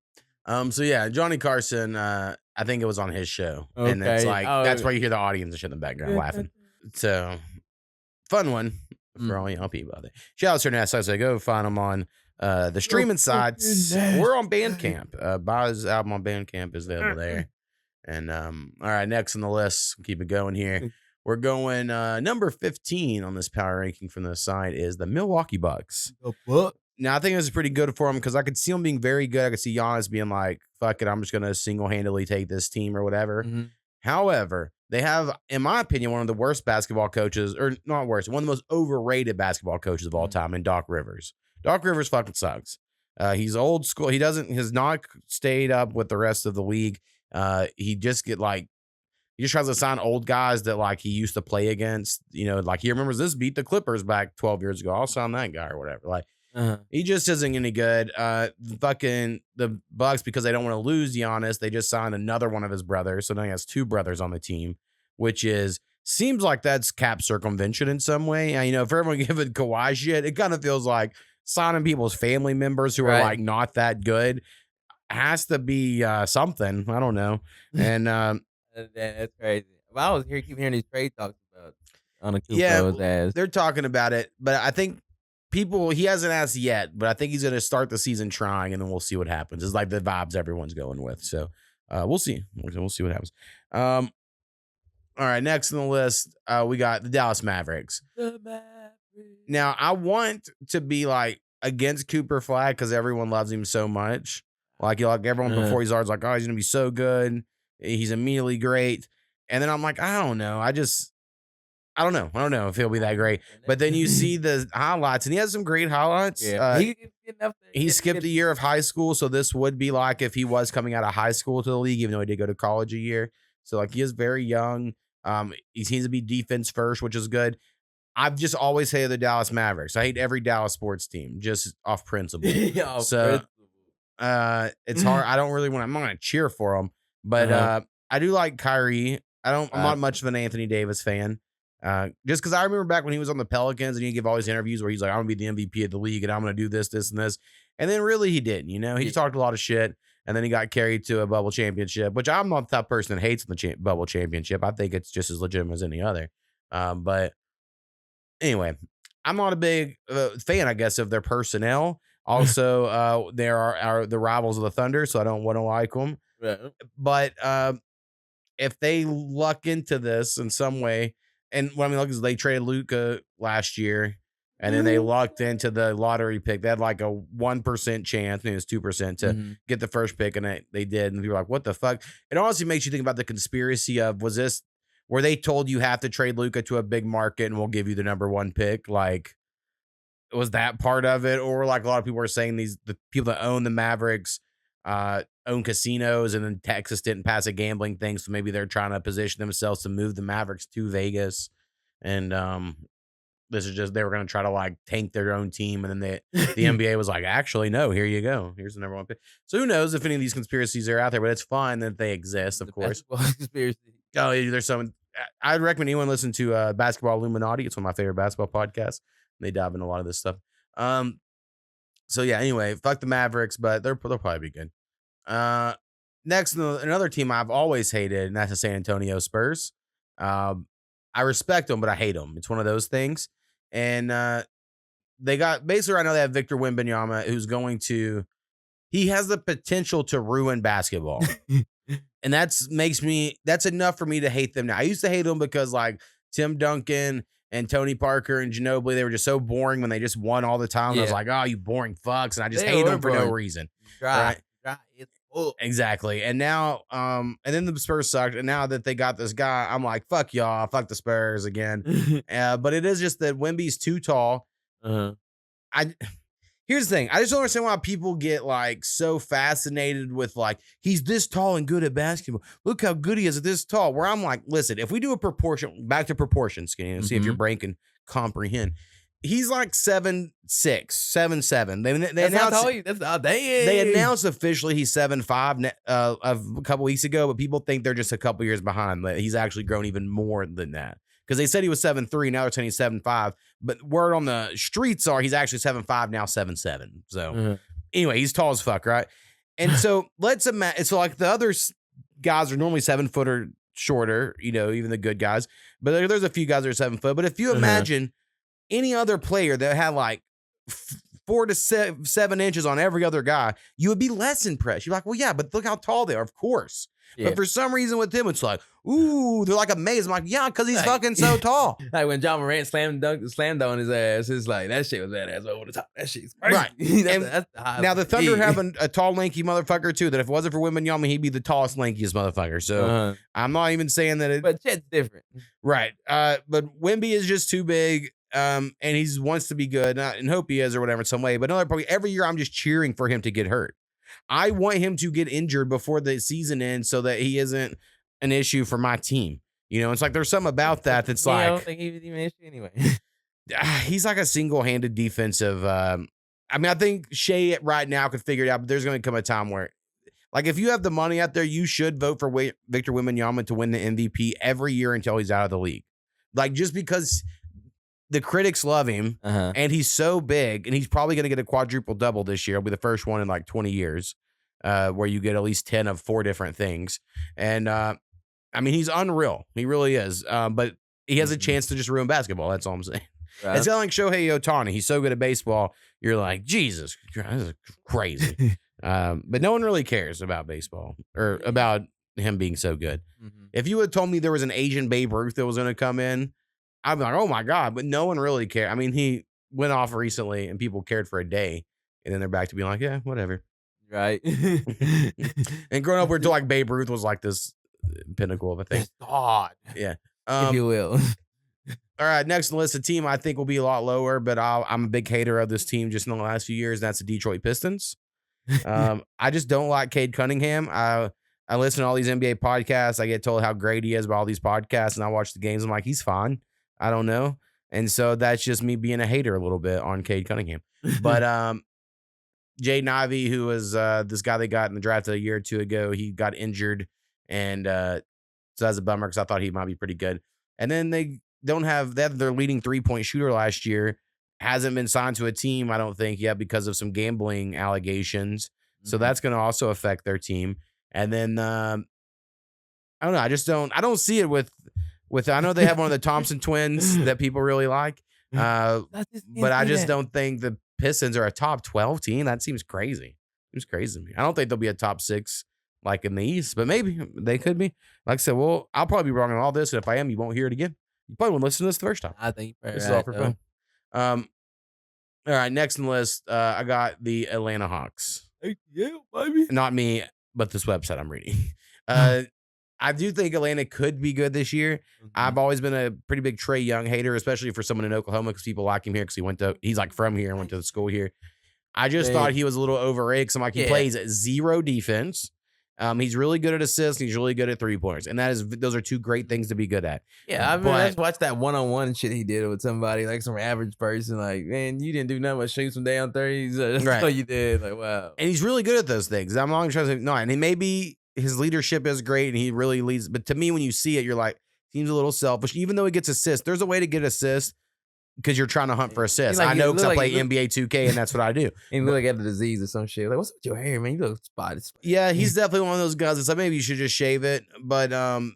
So yeah, Johnny Carson, I think it was on his show. And it's Okay. like that's why you hear the audience and shit in the background laughing. So fun one for all y'all people out there. Shout out to Certain so go find them on the streaming sites. We're on Bandcamp. Buy his album on Bandcamp is available there. And all right, next on the list, keep it going here. We're going number 15 on this power ranking from the side is the Milwaukee Bucks. Now, I think this is pretty good for him because I could see him being very good. I could see Giannis being like, fuck it, I'm just going to single-handedly take this team or whatever. Mm-hmm. However, they have, in my opinion, one of the worst basketball coaches, or not worst, one of the most overrated basketball coaches of all time in Doc Rivers. Doc Rivers fucking sucks. He's old school. He has not stayed up with the rest of the league. He just tries to sign old guys that like he used to play against, like he remembers this beat the Clippers back 12 years ago. I'll sign that guy or whatever. Like he just isn't any good. Fucking the Bucks, because they don't want to lose Giannis, they just signed another one of his brothers. So now he has two brothers on the team, which seems like that's cap circumvention in some way. And, for everyone giving Kawhi shit, it kind of feels like signing people's family members who are like not that good has to be something. I don't know. And that's crazy. Well, I was keep hearing these trade talks about Antetokounmpo's ass. They're talking about it, but I think he hasn't asked yet, but I think he's going to start the season trying, and then we'll see what happens. It's like the vibes everyone's going with. So we'll see. We'll see what happens. All right, next on the list, we got the Dallas Mavericks. Now, I want to be like against Cooper Flag because everyone loves him so much. Like everyone before he starts, like, oh, he's going to be so good. He's immediately great. And then I'm like, I don't know. I don't know if he'll be that great. But then you see the highlights, and he has some great highlights. Yeah. He skipped a year of high school, so this would be like if he was coming out of high school to the league, even though he did go to college a year. So like he is very young. He seems to be defense first, which is good. I've just always hated the Dallas Mavericks. I hate every Dallas sports team just off principle. It's hard. I don't really I'm not going to cheer for them, but I do like Kyrie. I'm not much of an Anthony Davis fan. Just because I remember back when he was on the Pelicans and he'd give all these interviews where he's like, I'm going to be the MVP of the league and I'm going to do this, this, and this. And then really he didn't, he just talked a lot of shit. And then he got carried to a bubble championship, which I'm not the type of person that hates the bubble championship. I think it's just as legitimate as any other. But anyway, I'm not a big fan, I guess, of their personnel. Also, there are the rivals of the Thunder, so I don't want to like them. Right. But if they luck into this in some way, and what I mean, look, is they traded Luka last year, and then they lucked into the lottery pick. They had like a 1% chance, maybe it was 2% to get the first pick, and they did. And people were like, what the fuck? It honestly makes you think about the conspiracy of, were they told you have to trade Luka to a big market and we'll give you the number one pick? Like, was that part of it? Or like a lot of people were saying the people that own the Mavericks own casinos, and then Texas didn't pass a gambling thing, so maybe they're trying to position themselves to move the Mavericks to Vegas, and this is just they were going to try to like tank their own team, and then the NBA was like, actually no, here you go, here's the number one pick. So who knows if any of these conspiracies are out there, but it's fine that they exist, of course. Conspiracy. Oh, there's some. I'd recommend anyone listen to Basketball Illuminati. It's one of my favorite basketball podcasts. They dive into a lot of this stuff. So yeah, anyway, fuck the Mavericks, but they'll probably be good. Next, another team I've always hated, and that's the San Antonio Spurs. I respect them, but I hate them. It's one of those things. And they got basically right now they have Victor Wembanyama, who's he has the potential to ruin basketball. And that's enough for me to hate them now. I used to hate them because like Tim Duncan and Tony Parker and Ginobili, they were just so boring when they just won all the time. I was like, oh, you boring fucks. And I just hate them for no reason. Right. Exactly. And now, and then the Spurs sucked. And now that they got this guy, I'm like, fuck y'all. Fuck the Spurs again. But it is just that Wemby's too tall. Here's the thing. I just don't understand why people get like so fascinated with like, he's this tall and good at basketball. Look how good he is at this tall. Where I'm like, listen, if we do back to proportion, Skinny, and see if your brain can comprehend. He's like 7'6", 7'7". They announced officially he's 7'5" a couple weeks ago, but people think they're just a couple years behind. He's actually grown even more than that. because they said he was 7'3", now they're saying he's 7'5", but word on the streets are he's actually 7'5", now 7'7". So anyway, he's tall as fuck, right? And so let's imagine. So like the other guys are normally 7 foot or shorter, even the good guys. But there's a few guys that are 7 foot. But if you imagine any other player that had like 4 to 7 inches on every other guy, you would be less impressed. You're like, well, yeah, but look how tall they are, of course. Yeah. But for some reason with him, it's like, ooh, they're like amazed. I'm like, yeah, because he's fucking so tall. Like when John Morant slammed on his ass, it's like, that shit was badass over the top. That shit's crazy. Right. Now the Thunder have a tall, lanky motherfucker too, that if it wasn't for Wembanyama, he'd be the tallest, lankiest motherfucker. So I'm not even saying that but Chet's different. Right. But Wemby is just too big. And he wants to be good, and hope he is or whatever in some way. But every year I'm just cheering for him to get hurt. I want him to get injured before the season ends so that he isn't an issue for my team. It's like there's something about that's like. I don't think he was even an issue anyway. He's like a single-handed defensive. I think Shea right now could figure it out, but there's going to come a time where, like, if you have the money out there, you should vote for Victor Wembanyama to win the MVP every year until he's out of the league. Like, just because the critics love him, and he's so big, and he's probably going to get a quadruple double this year. It'll be the first one in like 20 years, where you get at least 10 of 4 different things. And he's unreal. He really is. But he has a chance to just ruin basketball. That's all I'm saying. Right. It's not like Shohei Ohtani. He's so good at baseball. You're like, Jesus, this is crazy. But no one really cares about baseball or about him being so good. If you had told me there was an Asian Babe Ruth that was going to come in, I'd be like, oh my God, but no one really cared. He went off recently and people cared for a day, and then they're back to being like, yeah, whatever. Right. And growing up, we're like Babe Ruth was like this pinnacle of a thing. God. Yeah. If you will. All right, next on the list, a team I think will be a lot lower, but I'm a big hater of this team just in the last few years. And that's the Detroit Pistons. I just don't like Cade Cunningham. I listen to all these NBA podcasts. I get told how great he is by all these podcasts, and I watch the games. I'm like, he's fine. I don't know. And so that's just me being a hater a little bit on Cade Cunningham. But Jaden Ivey, who was this guy they got in the draft a year or two ago, he got injured. And so that's a bummer because I thought he might be pretty good. And then they have their leading 3-point shooter last year. Hasn't been signed to a team, I don't think, yet because of some gambling allegations. So that's going to also affect their team. And then I don't know. I don't see it with I know they have one of the Thompson twins that people really like. But I just don't think the Pistons are a top 12 team. That seems crazy. Seems crazy to me. I don't think they'll be a top 6 like in the East, but maybe they could be. Like I said, well, I'll probably be wrong on all this. And if I am, you won't hear it again. You probably won't listen to this the first time. I think this is all for fun. All right, next on the list, I got the Atlanta Hawks. Yeah, baby. Not me, but this website I'm reading. I do think Atlanta could be good this year. I've always been a pretty big Trae Young hater, especially for someone in Oklahoma, because people like him here because he's like from here and went to the school here. I just thought he was a little overrated because I'm like, he plays zero defense. He's really good at assists. And he's really good at 3-pointers, and those are 2 great things to be good at. Yeah, I just watched that one-on-one shit he did with somebody, like some average person. Like, man, you didn't do nothing but shoot some down threes. That's what you did. Like, wow. And he's really good at those things. I'm not trying to say no. And maybe his leadership is great, and he really leads. But to me, when you see it, you're like, seems a little selfish. Even though he gets assists, there's a way to get assists. Because you're trying to hunt for assists. I know because I play NBA 2K and that's what I do. And you look like a disease or some shit. Like, what's with your hair, man? You look spotted. Yeah, he's definitely one of those guys that's like, maybe you should just shave it. But I'm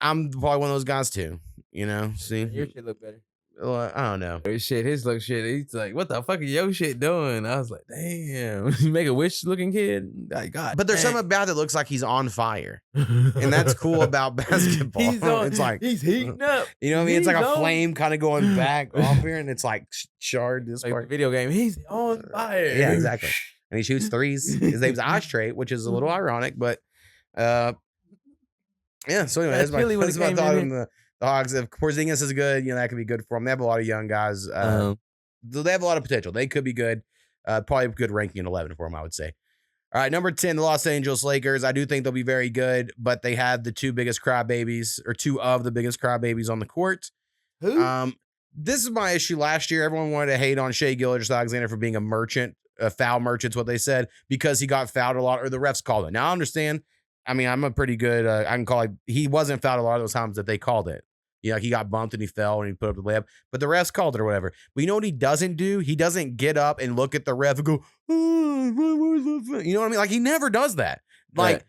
probably one of those guys too. See? Your shit look better. Well, I don't know. His look shit. He's like, what the fuck is your shit doing? I was like, damn. You make a wish looking kid? Like, God. But there's something about it that looks like he's on fire. And that's cool about basketball. It's like he's heating up. You know what I mean? It's like a flame kind of going back off here, and it's like charred this like part. Video game. He's on fire. Yeah, exactly. And he shoots threes. His name's Ashtray, which is a little ironic, but yeah. So anyway, that's my thought on the Hawks. If Porzingis is good, that could be good for them. They have a lot of young guys. They have a lot of potential. They could be good. Probably a good ranking in 11 for them, I would say. All right, number 10, the Los Angeles Lakers. I do think they'll be very good, but they have the 2 biggest crybabies, or 2 of the biggest crybabies on the court. Who? This is my issue last year. Everyone wanted to hate on Shea Gilgeous-Alexander for being a foul merchant's what they said, because he got fouled a lot, or the refs called it. Now I understand. I'm a pretty good, I can call it, he wasn't fouled a lot of those times that they called it. he got bumped and he fell and he put up the layup, but the refs called it or whatever. But you know what he doesn't do? He doesn't get up and look at the ref and go, oh, you know what I mean? Like he never does that. Like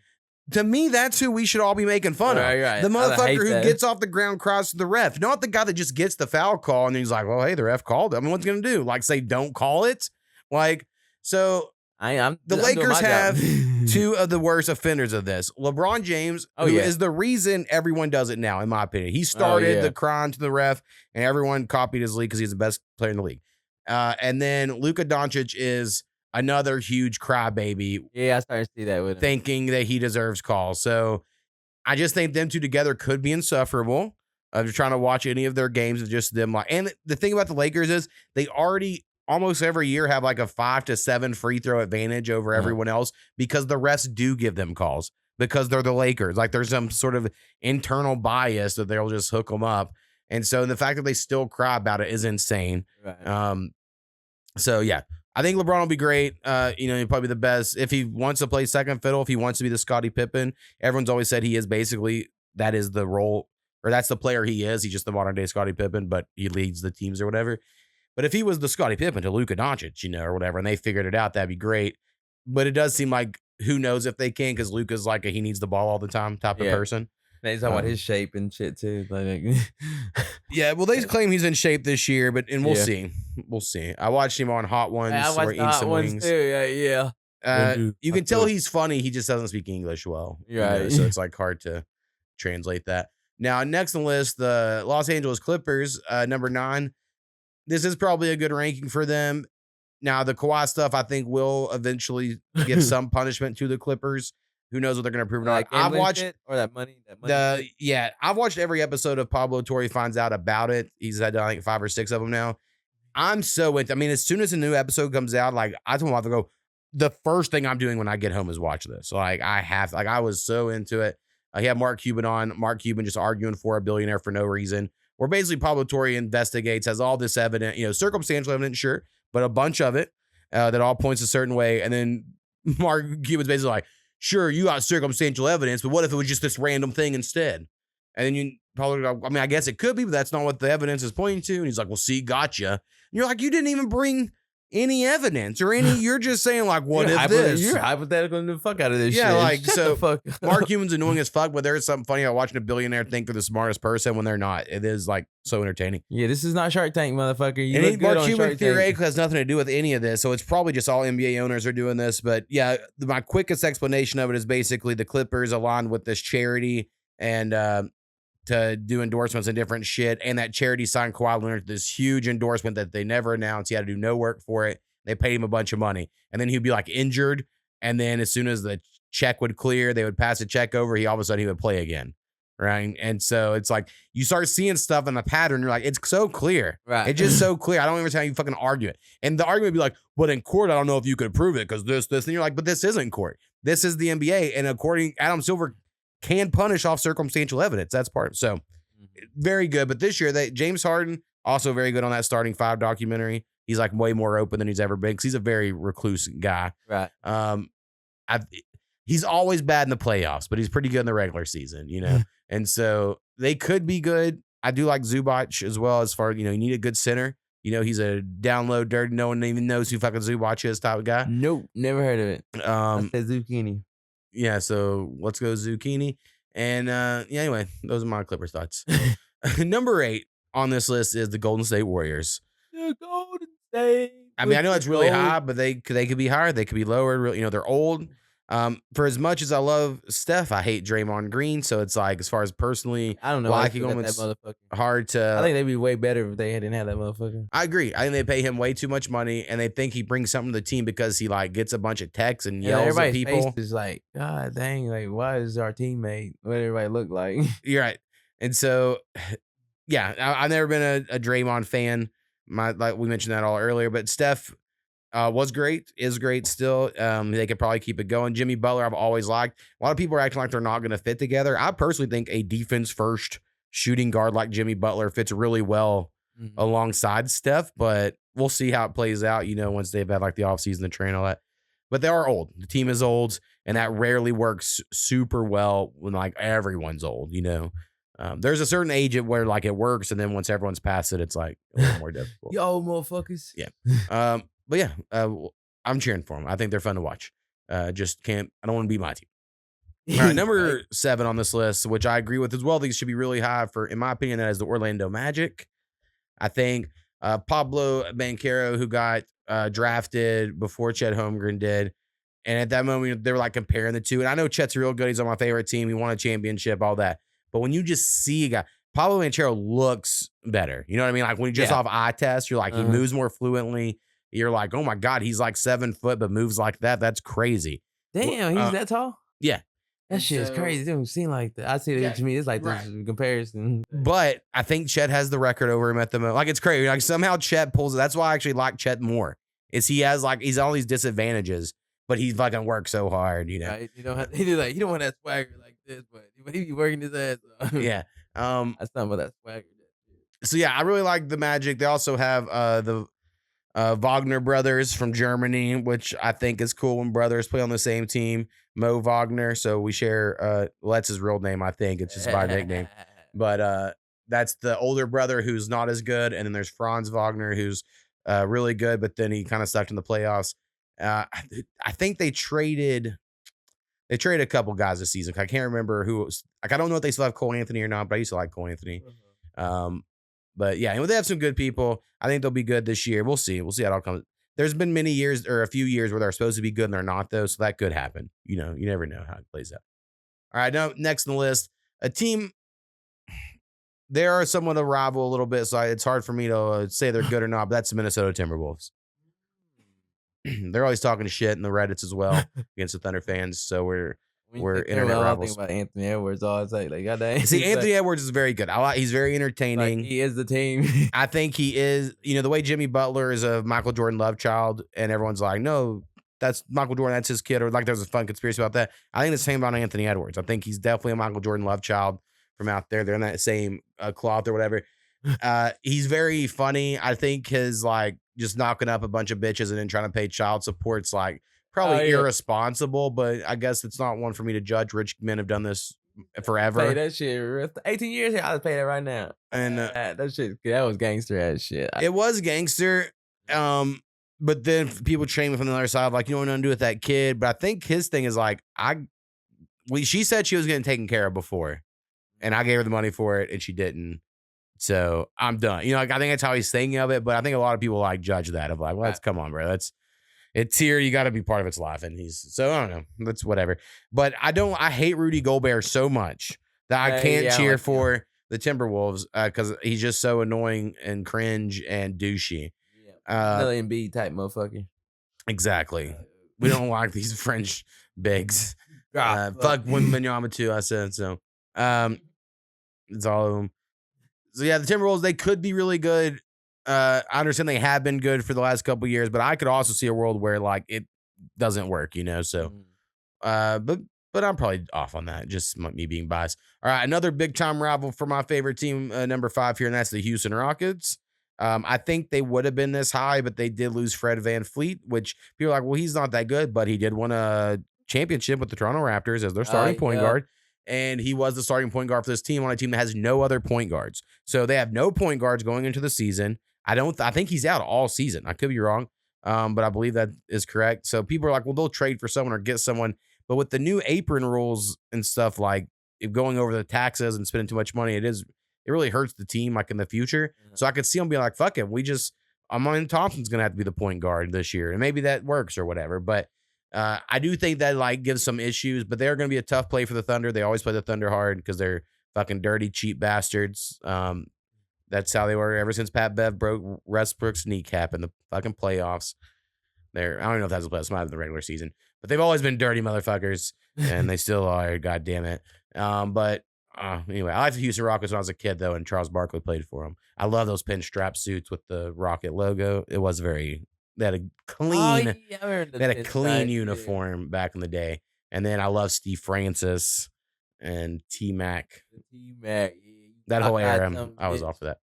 to me, that's who we should all be making fun of. Right. The motherfucker who gets off the ground, crosses the ref, not the guy that just gets the foul call and he's like, well, hey, the ref called it. I mean, what's he gonna do? Like say, don't call it? Like, so the Lakers have two of the worst offenders of this. LeBron James, who is the reason everyone does it now, in my opinion. He started the crying to the ref, and everyone copied his league because he's the best player in the league. And then Luka Doncic is another huge crybaby. Yeah, I started to see that with him. Thinking that he deserves calls. So I just think them two together could be insufferable. I'm just trying to watch any of their games of just them. And the thing about the Lakers is they already almost every year have like a 5 to 7 free throw advantage over everyone else because the refs do give them calls because they're the Lakers. Like there's some sort of internal bias that they'll just hook them up. And so the fact that they still cry about it is insane. Right. So yeah, I think LeBron will be great. He'll probably be the best if he wants to play second fiddle, if he wants to be the Scottie Pippen. Everyone's always said he is basically, that is the role, or that's the player he is. He's just the modern day Scottie Pippen, but he leads the teams or whatever. But if he was the Scottie Pippen to Luka Doncic, or whatever, and they figured it out, that'd be great. But it does seem like who knows if they can, because Luka's like he needs the ball all the time type of person. He's talking about his shape and shit too. Yeah, well, they claim he's in shape this year, and we'll see. We'll see. I watched him on Hot Ones. I watched eating some wings. too. Yeah. You can tell he's funny. He just doesn't speak English well. Right. So it's like hard to translate that. Now, next on the list, the Los Angeles Clippers, number 9. This is probably a good ranking for them. Now, the Kawhi stuff, I think, will eventually give some punishment to the Clippers. Who knows what they're going to prove or not. I've watched that money. I've watched every episode of Pablo Torre Finds Out about it. He's had I think 5 or 6 of them now. I'm so into. I mean, as soon as a new episode comes out, like I told him to go. The first thing I'm doing when I get home is watch this. Like I was so into it. He had Mark Cuban on. Mark Cuban just arguing for a billionaire for no reason. Where basically Pablo Torre investigates, has all this evidence, circumstantial evidence, sure, but a bunch of it that all points a certain way. And then Mark Cuban's basically like, sure, you got circumstantial evidence, but what if it was just this random thing instead? And then you probably, I guess it could be, but that's not what the evidence is pointing to. And he's like, well, see, gotcha. And you're like, you didn't even bring any evidence or you're just saying like, what if this? You're hypothetical the fuck out of this shit. Yeah, like, Shut so the fuck up. Mark Cuban's annoying as fuck, but there's something funny about watching a billionaire think they're the smartest person when they're not. It is like so entertaining. Yeah, this is not Shark Tank, motherfucker. You and look good Mark on Cuban Shark theoretically Tank. has nothing to do with any of this, so it's probably just all NBA owners are doing this. But yeah, my quickest explanation of it is basically the Clippers aligned with this charity and to do endorsements and different shit, and that charity signed Kawhi Leonard to this huge endorsement that they never announced. He had to do no work for it. They paid him a bunch of money, and then he'd be like injured, and then as soon as the check would clear, they would pass the check over. All of a sudden he would play again. Right. And so it's like you start seeing stuff in a pattern. You're like, it's so clear. Right. It's just so clear. I don't understand how you fucking argue it. And the argument would be like, but in court, I don't know if you could prove it because this. And you're like, but this isn't court. This is the NBA. And according Adam Silver can punish off circumstantial evidence. That's part. So very good. But this year, James Harden, also very good on that starting 5 documentary. He's like way more open than he's ever been because he's a very recluse guy. Right. He's always bad in the playoffs, but he's pretty good in the regular season, And so they could be good. I do like Zubac as well as far, you need a good center. He's a down low, dirty, no one even knows who fucking Zubac is type of guy. Nope, never heard of it. I said zucchini. Yeah, so let's go zucchini. And anyway, those are my Clippers thoughts. Number 8 on this list is the Golden State Warriors. The Golden State. I mean, I know it's really high, but they could be higher. They could be lower. They're old. For as much as I love Steph, I hate Draymond Green. So it's like, as far as personally, I don't know. liking him, it's hard to. I think they'd be way better if they didn't have that motherfucker. I agree. I think they pay him way too much money, and they think he brings something to the team because he like gets a bunch of texts and yells at people. Face is like, God dang, like why is our teammate? What everybody look like? You're right. And so, yeah, I've never been a Draymond fan. Like we mentioned that all earlier, but Steph was great, is great still. They could probably keep it going. Jimmy Butler, I've always liked. A lot of people are acting like they're not going to fit together. I personally think a defense first shooting guard like Jimmy Butler fits really well alongside Steph, but we'll see how it plays out, once they've had like the offseason to train all that. But they are old. The team is old, and that rarely works super well when like everyone's old, There's a certain age at where like it works, and then once everyone's past it, it's like a little more difficult. Yo, motherfuckers. Yeah. But yeah, I'm cheering for them. I think they're fun to watch. Just can't. I don't want to be my team. All right, number 7 on this list, which I agree with as well. These should be really high for, in my opinion, that is the Orlando Magic. I think Pablo Banchero, who got drafted before Chet Holmgren did, and at that moment they were like comparing the two. And I know Chet's real good; he's on my favorite team. He won a championship, all that. But when you just see a guy, Pablo Banchero looks better. You know what I mean? Like when you just off eye test, you're like he moves more fluently. You're like, oh my god, he's like 7 foot, but moves like that. That's crazy. Damn, he's that tall. Yeah. That shit is crazy. It don't seem like that. I see it to me. It's like this comparison. But I think Chet has the record over him at the moment. Like it's crazy. Like somehow Chet pulls it. That's why I actually like Chet more. Is he has like he's all these disadvantages, but he fucking works so hard. You know. Right? You don't want that swagger like this, but he be working his ass off. Yeah. That's not about that swagger. So yeah, I really like the Magic. They also have the Wagner brothers from Germany, which I think is cool when brothers play on the same team. Mo Wagner, so we share. Well, that's his real name, I think. It's just my nickname, but that's the older brother who's not as good, and then there's Franz Wagner who's really good, but then he kind of sucked in the playoffs. I think they traded a couple guys this season. I can't remember who it was. Like I don't know if they still have Cole Anthony or not, but I used to like Cole Anthony. But yeah, and they have some good people. I think they'll be good this year. We'll see. We'll see how it all comes. There's been many years or a few years where they're supposed to be good and they're not, though. So that could happen. You know, you never know how it plays out. All right, now next on the list, a team. They are somewhat a rival a little bit, so it's hard for me to say they're good or not. But that's the Minnesota Timberwolves. They're always talking shit in the Reddits as well against the Thunder fans. So we're internet rivals. About Anthony Edwards all the time. Like, goddamn. See, Anthony Edwards is very good. He's very entertaining. Like, he is the team. I think he is. You know, the way Jimmy Butler is a Michael Jordan love child, and everyone's like, no, that's Michael Jordan, that's his kid, or like there's a fun conspiracy about that. I think the same about Anthony Edwards. I think he's definitely a Michael Jordan love child from out there. They're in that same cloth or whatever. He's very funny. I think his like just knocking up a bunch of bitches and then trying to pay child support's like probably irresponsible, but I guess it's not one for me to judge. Rich men have done this forever. Pay that shit. 18 years here, I'll pay that right now. And that shit, that was gangster ass shit. It was gangster. But then people shame him from the other side, like, you don't know what to do with that kid. But I think his thing is like, she said she was getting taken care of before, and I gave her the money for it, and she didn't. So I'm done. You know, like I think that's how he's thinking of it. But I think a lot of people like judge that of like, well, come on, bro. It's here. You got to be part of its life. And so I don't know. That's whatever. But I hate Rudy Gobert so much that I can't cheer for the Timberwolves because he's just so annoying and cringe and douchey. Million B type motherfucker. Exactly. We don't like these French bigs. Fuck Wembanyama too, I said. So it's all of them. So yeah, the Timberwolves, they could be really good. I understand they have been good for the last couple of years, but I could also see a world where like it doesn't work, you know. So but I'm probably off on that, just me being biased. All right, another big time rival for my favorite team, number 5 here, and that's the Houston Rockets. I think they would have been this high, but they did lose Fred VanVleet, which people are like, well, he's not that good, but he did win a championship with the Toronto Raptors as their starting point guard. And he was the starting point guard for this team on a team that has no other point guards. So they have no point guards going into the season. I think he's out all season. I could be wrong, but I believe that is correct. So people are like, well, they'll trade for someone or get someone. But with the new apron rules and stuff, like if going over the taxes and spending too much money, it really hurts the team like in the future. So I could see them being like, fuck it. Amon Thompson's going to have to be the point guard this year. And maybe that works or whatever. But I do think that like gives some issues, but they're going to be a tough play for the Thunder. They always play the Thunder hard because they're fucking dirty, cheap bastards. That's how they were ever since Pat Bev broke Westbrook's kneecap in the fucking playoffs. I don't even know if that's a playoffs, might have been the regular season, but they've always been dirty motherfuckers, and they still are. God damn it. But anyway, I liked the Houston Rockets when I was a kid, though, and Charles Barkley played for them. I love those pinstrap suits with the Rocket logo. It was they had a clean, uniform back in the day. And then I love Steve Francis and T-Mac. That whole era, I was off of that.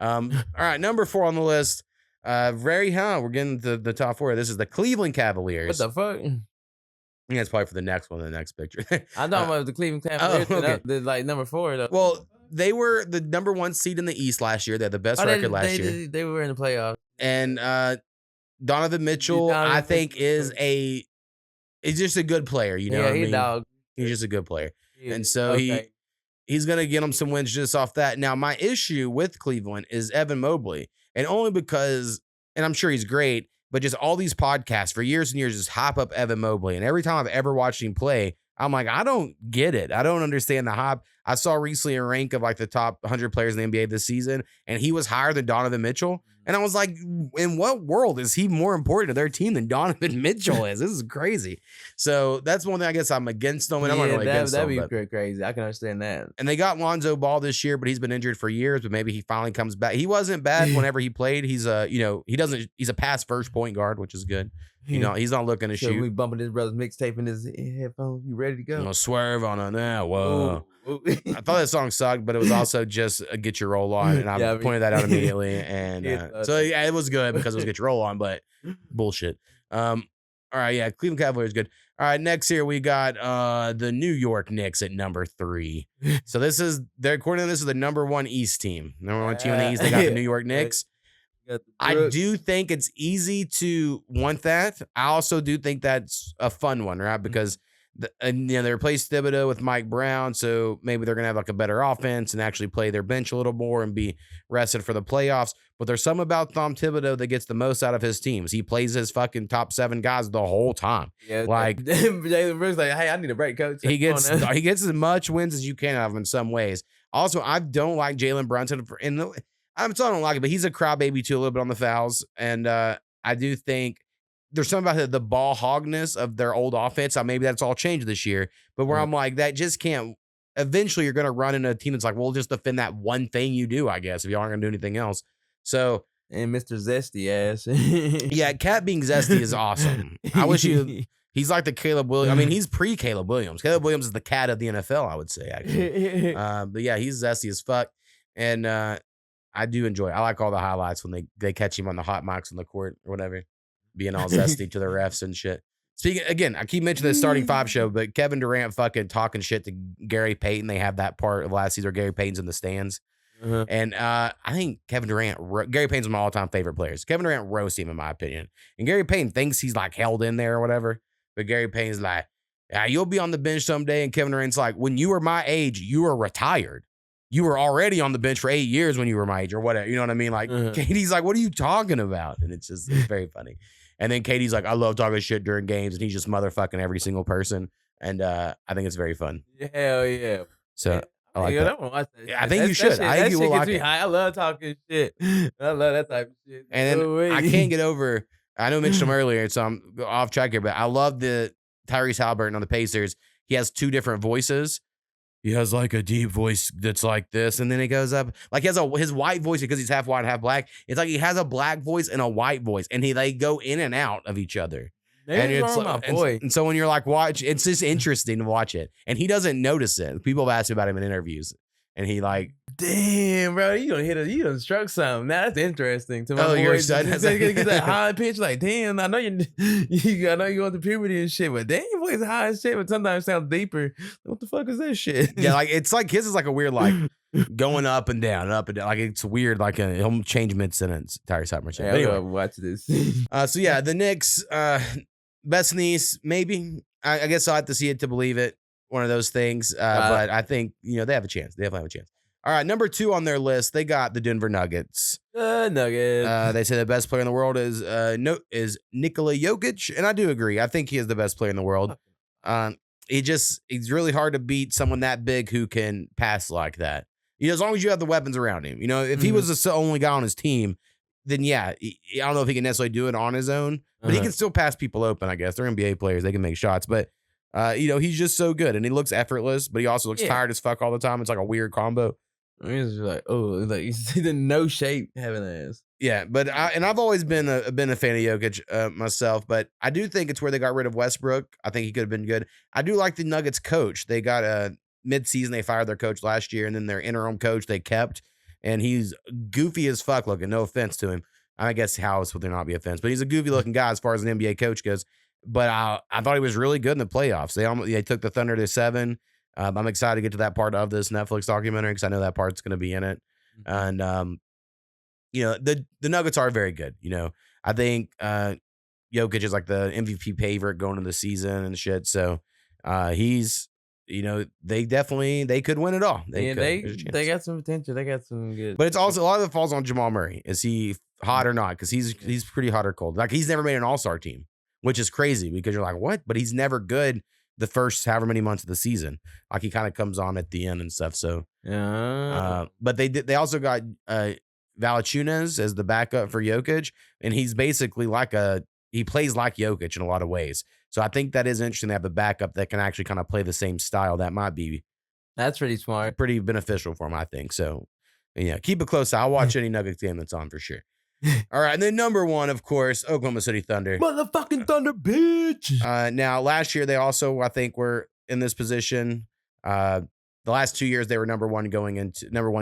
All right, number 4 on the list. We're getting to the top 4. This is the Cleveland Cavaliers. What the fuck? Yeah, it's probably for the next one, the next picture. I thought about the Cleveland Cavaliers. Okay. Like number 4, though. Well, They were the number 1 seed in the East last year. They had the best record last year. They were in the playoffs. And Donovan Mitchell, I think, is just a good player. You know what I mean? Dog. He's just a good player. And so he's going to get him some wins just off that. Now, my issue with Cleveland is Evan Mobley. And only because, and I'm sure he's great, but just all these podcasts for years and years just hop up Evan Mobley. And every time I've ever watched him play, I'm like, I don't get it. I don't understand the hype. I saw recently a rank of like the top 100 players in the NBA this season, and he was higher than Donovan Mitchell. And I was like, in what world is he more important to their team than Donovan Mitchell is? This is crazy. So that's one thing I guess I'm against them, and I'm not really against them. That'd be crazy. I can understand that. And they got Lonzo Ball this year, but he's been injured for years, but maybe he finally comes back. He wasn't bad whenever he played. He's he's a pass first point guard, which is good. You know, he's not looking to shoot. We bumping his brother's mixtape in his headphones. You ready to go? You know, swerve on a now. Whoa. Ooh. I thought that song sucked, but it was also just a Get Your Roll On, and I pointed that out immediately. And it was good because it was Get Your Roll On, but bullshit. All right, yeah, Cleveland Cavaliers good. All right, next here we got the New York Knicks at number 3. So according to this is the number 1 East team. Number 1 team in the East. They got the New York Knicks. I do think it's easy to want that. I also do think that's a fun one, right? Because they replaced Thibodeau with Mike Brown, so maybe they're gonna have like a better offense and actually play their bench a little more and be rested for the playoffs. But there's something about Tom Thibodeau that gets the most out of his teams. He plays his fucking top 7 guys the whole time. Yeah, like Jalen Brooks, like, hey, I need a break, coach. He gets as much wins as you can out of him in some ways. Also, I don't like Jalen Brunson I'm still don't like it, but he's a crybaby too a little bit on the fouls. And I do think there's something about the ball hogness of their old offense. Maybe that's all changed this year. But where I'm like, that just can't. Eventually, you're going to run into a team that's like, we'll just defend that one thing you do, I guess, if you aren't going to do anything else. So. And Mr. Zesty ass. Yeah, Cat being Zesty is awesome. I wish he's like the Caleb Williams. I mean, he's pre-Caleb Williams. Caleb Williams is the Cat of the NFL, I would say, actually. But yeah, he's Zesty as fuck. And I do enjoy it. I like all the highlights when they catch him on the hot mics on the court or whatever, being all zesty to the refs and shit. Speaking again, I keep mentioning the starting 5 show, but Kevin Durant fucking talking shit to Gary Payton. They have that part of last season where Gary Payton's in the stands. And I think Kevin Durant, Gary Payton's one of my all-time favorite players. Kevin Durant roasts him, in my opinion. And Gary Payton thinks he's like held in there or whatever. But Gary Payton's like, yeah, you'll be on the bench someday. And Kevin Durant's like, when you were my age, you were retired. You were already on the bench for 8 years when you were my age or whatever. You know what I mean? Like, Katie's like, what are you talking about? And it's very funny. And then Katie's like, I love talking shit during games. And he's just motherfucking every single person. And I think it's very fun. Hell yeah. So I like that. I think you should. I think you will like it. I love talking shit. I love that type of shit. And then I can't get over, I know I mentioned him earlier, so I'm off track here, but I love the Tyrese Halliburton on the Pacers. He has 2 different voices. He has like a deep voice that's like this, and then he goes up like he has his white voice because he's half white and half black. It's like he has a black voice and a white voice, and they go in and out of each other. And it's and so when you're like watch, it's just interesting to watch it, and he doesn't notice it. People have asked about him in interviews, and he like, damn, bro, you done struck something. Now that's interesting to my boy. Your son has get that high pitch, like, damn, I know you going through puberty and shit, but damn, your voice high as shit, but sometimes it sounds deeper. What the fuck is that shit? Yeah, like it's like his is like a weird like going up and down, like it's weird, like he'll change mid sentence. Tyrese Halliburton. Yeah, anyway, watch this. So yeah, the Knicks, best in the East, maybe. I guess I'll have to see it to believe it. One of those things. But I think, they have a chance. They definitely have a chance. All right, number 2 on their list, they got the Denver Nuggets. Nuggets. They say the best player in the world is Nikola Jokic, and I do agree. I think he is the best player in the world. He's really hard to beat someone that big who can pass like that. As long as you have the weapons around him. If he was the only guy on his team, then yeah, I don't know if he can necessarily do it on his own, but he can still pass people open, I guess. They're NBA players. They can make shots, but he's just so good, and he looks effortless, but he also looks tired as fuck all the time. It's like a weird combo. He's like, like he's in no shape having ass. Yeah, but I've always been a fan of Jokic myself, but I do think it's where they got rid of Westbrook. I think he could have been good. I do like the Nuggets coach. They got mid-season, they fired their coach last year, and then their interim coach they kept, and he's goofy as fuck looking. No offense to him. I guess how would there not be offense? But he's a goofy looking guy as far as an NBA coach goes. But I thought he was really good in the playoffs. They took the Thunder to 7. I'm excited to get to that part of this Netflix documentary because I know that part's going to be in it. And, the Nuggets are very good. I think Jokic is like the MVP favorite going into the season and shit. So he's, they could win it all. They got some potential. They got some good. But it's also a lot of it falls on Jamal Murray. Is he hot or not? Because he's pretty hot or cold. Like he's never made an All-Star team, which is crazy because you're like, what? But he's never good the first however many months of the season. Like he kind of comes on at the end and stuff. So but they also got Valanciunas as the backup for Jokic, and he's basically he plays like Jokic in a lot of ways. So I think that is interesting to have the backup that can actually kind of play the same style. That might be that's pretty smart, pretty beneficial for him, I think. So yeah, keep a close eye. I'll watch any Nuggets game that's on for sure. All right, and then number 1, of course, Oklahoma City Thunder. Motherfucking Thunder, bitch. Now, last year they also, I think, were in this position. The last 2 years they were number 1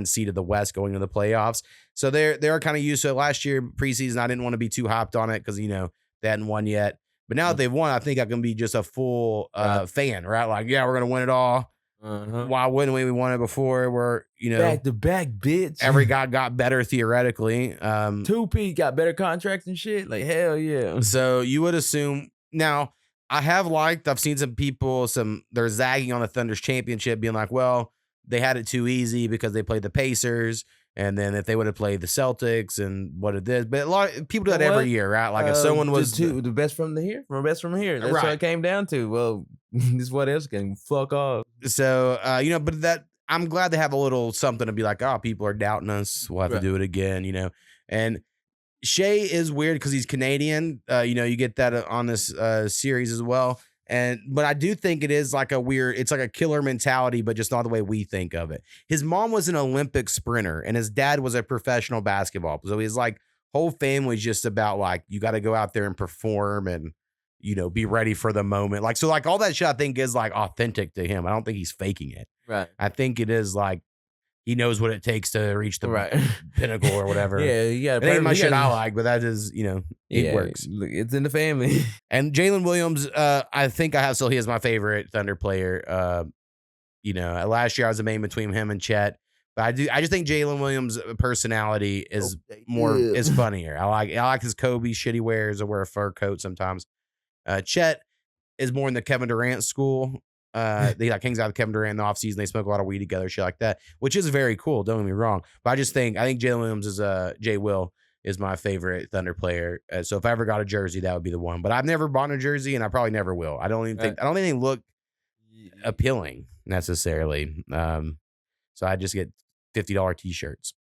seed of the West going into the playoffs. So they're kind of used to it. Last year preseason, I didn't want to be too hopped on it because they hadn't won yet. But now that they've won, I think I can be just a full fan, right? Like, yeah, we're gonna win it all. Why wouldn't we? We won it before. We're back to back, bitch. Every guy got better theoretically. 2P got better contracts and shit. Like hell yeah. So you would assume now. I've seen some people, they're zagging on the Thunder's championship, being like, well, they had it too easy because they played the Pacers. And then if they would have played the Celtics and what it is, but a lot of people do that every year, right? Like if someone was the best from here, That's right. What it came down to. Well, this is what else can fuck off. So, but that I'm glad they have a little something to be like, oh, people are doubting us. We'll have to do it again, And Shea is weird because he's Canadian. You get that on this series as well. But I do think it is like it's like a killer mentality, but just not the way we think of it. His mom was an Olympic sprinter and his dad was a professional basketball. So his whole family's just about like, you got to go out there and perform and, be ready for the moment. So all that shit I think is like authentic to him. I don't think he's faking it. Right. I think it is like, he knows what it takes to reach the pinnacle or whatever. Yeah, you got. It ain't my shit I like, but that is, it works. It's in the family. And Jalen Williams, I think he is my favorite Thunder player. Last year I was a main between him and Chet, but I just think Jalen Williams' personality is is funnier. I like his Kobe shit he wears or wear a fur coat sometimes. Chet is more in the Kevin Durant school. They hangs out with Kevin Durant in the offseason. They smoke a lot of weed together, shit like that, which is very cool. Don't get me wrong. But I think Jalen Williams is my favorite Thunder player. So if I ever got a jersey, that would be the one. But I've never bought a jersey and I probably never will. I don't think they look appealing necessarily. So I just get $50 t-shirts.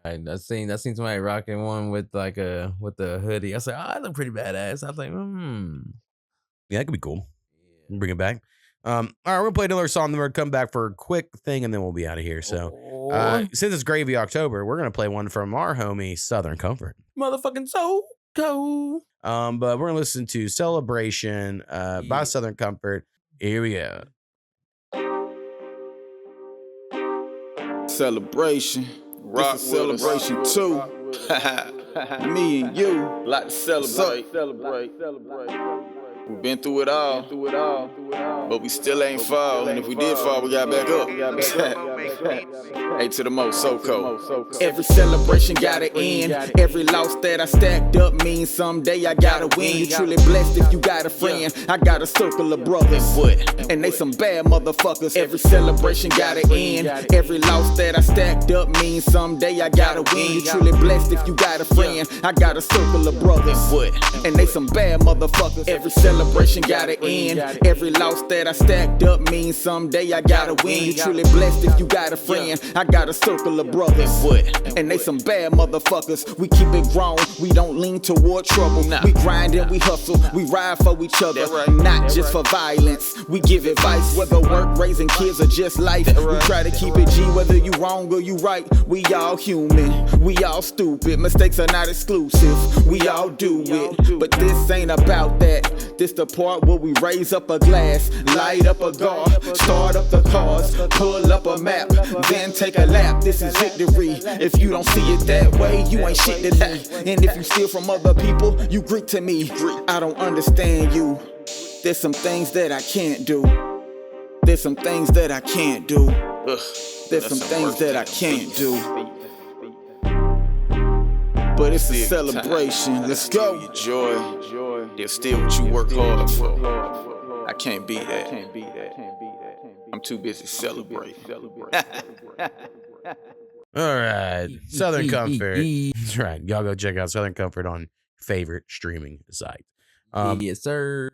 I seen somebody rocking one with the hoodie. I said, I look pretty badass. I was like, Yeah, that could be cool. Bring it back. All right, we're gonna play another song, then we're gonna come back for a quick thing, and then we'll be out of here. So, since it's Gravy October, we're gonna play one from our homie Southern Comfort. Motherfucking so cool. But we're gonna listen to Celebration by Southern Comfort. Here we go. Celebration. Rock this is celebration too. Me and you like to celebrate. We've been through it all, but we still ain't fall. And if we did fall, we got back up. A2thaMo, so cold. Every celebration gotta end. Every loss that I stacked up means someday I gotta win. You truly blessed if you got a friend. I got a circle of brothers, and they some bad motherfuckers. Every celebration gotta end. Every loss that I stacked up means someday I gotta win. You truly blessed if you got a friend. I got a circle of brothers, and they some bad motherfuckers. Every celebration gotta end. Every loss that I stacked up means someday I gotta win. You truly blessed if you got a friend. I got a circle of brothers, and they some bad motherfuckers. We keep it grown, we don't lean toward trouble. We grind and we hustle, we ride for each other, not just for violence. We give advice, whether work, raising kids, or just life. We try to keep it G, whether you wrong or you right. We all human, we all stupid. Mistakes are not exclusive, we all do it. But this ain't about that. This the part where we raise up a glass, light up a gar, start up the cars, pull up a map, then take a lap. This is victory. If you don't see it that way, you ain't shit to me. And if you steal from other people, you Greek to me. I don't understand you. There's some things that I can't do. There's some things that I can't do. There's some things that I can't do. But it's a celebration. Let's go. Joy. There's still what you work hard for. I can't be that. I'm too busy celebrating. All right, Southern Comfort. That's right. Y'all go check out Southern Comfort on your favorite streaming site. Yes, sir.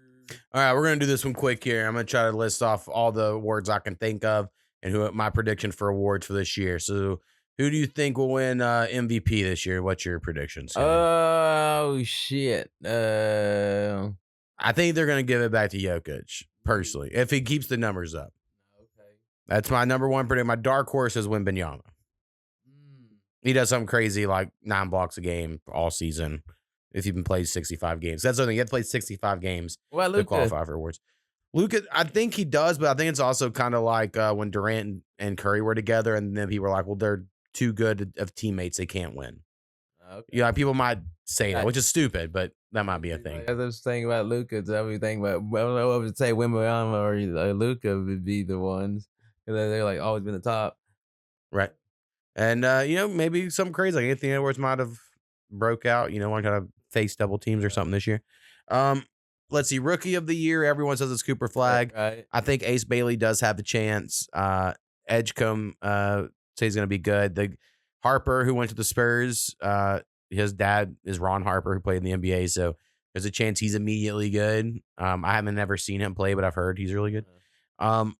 All right, we're gonna do this one quick here. I'm gonna try to list off all the awards I can think of and who my prediction for awards for this year. So, who do you think will win MVP this year? What's your predictions? Oh shit. I think they're gonna give it back to Jokic personally if he keeps the numbers up. Okay. That's my number one prediction. My dark horse is Wembanyama. He does something crazy like 9 blocks a game all season if he even plays 65 games. That's the thing. You have to play 65 games to qualify for awards. Luka, I think he does, but I think it's also kind of like when Durant and Curry were together, and then people were like, well, they're too good of teammates. They can't win. Okay. Yeah, people might say that, which is stupid, but that might be a thing. I was thinking about Luka. I was thinking about, I don't know what would say Wembanyama or Luka would be the ones. Because they're like always been the top. Right. And, maybe something crazy like Anthony Edwards might have broke out, want to kind of face double teams or something this year. Let's see. Rookie of the year. Everyone says it's Cooper Flag. Right. I think Ace Bailey does have the chance. Edgecombe says he's going to be good. The Harper, who went to the Spurs, his dad is Ron Harper, who played in the NBA. So there's a chance he's immediately good. I haven't never seen him play, but I've heard he's really good. So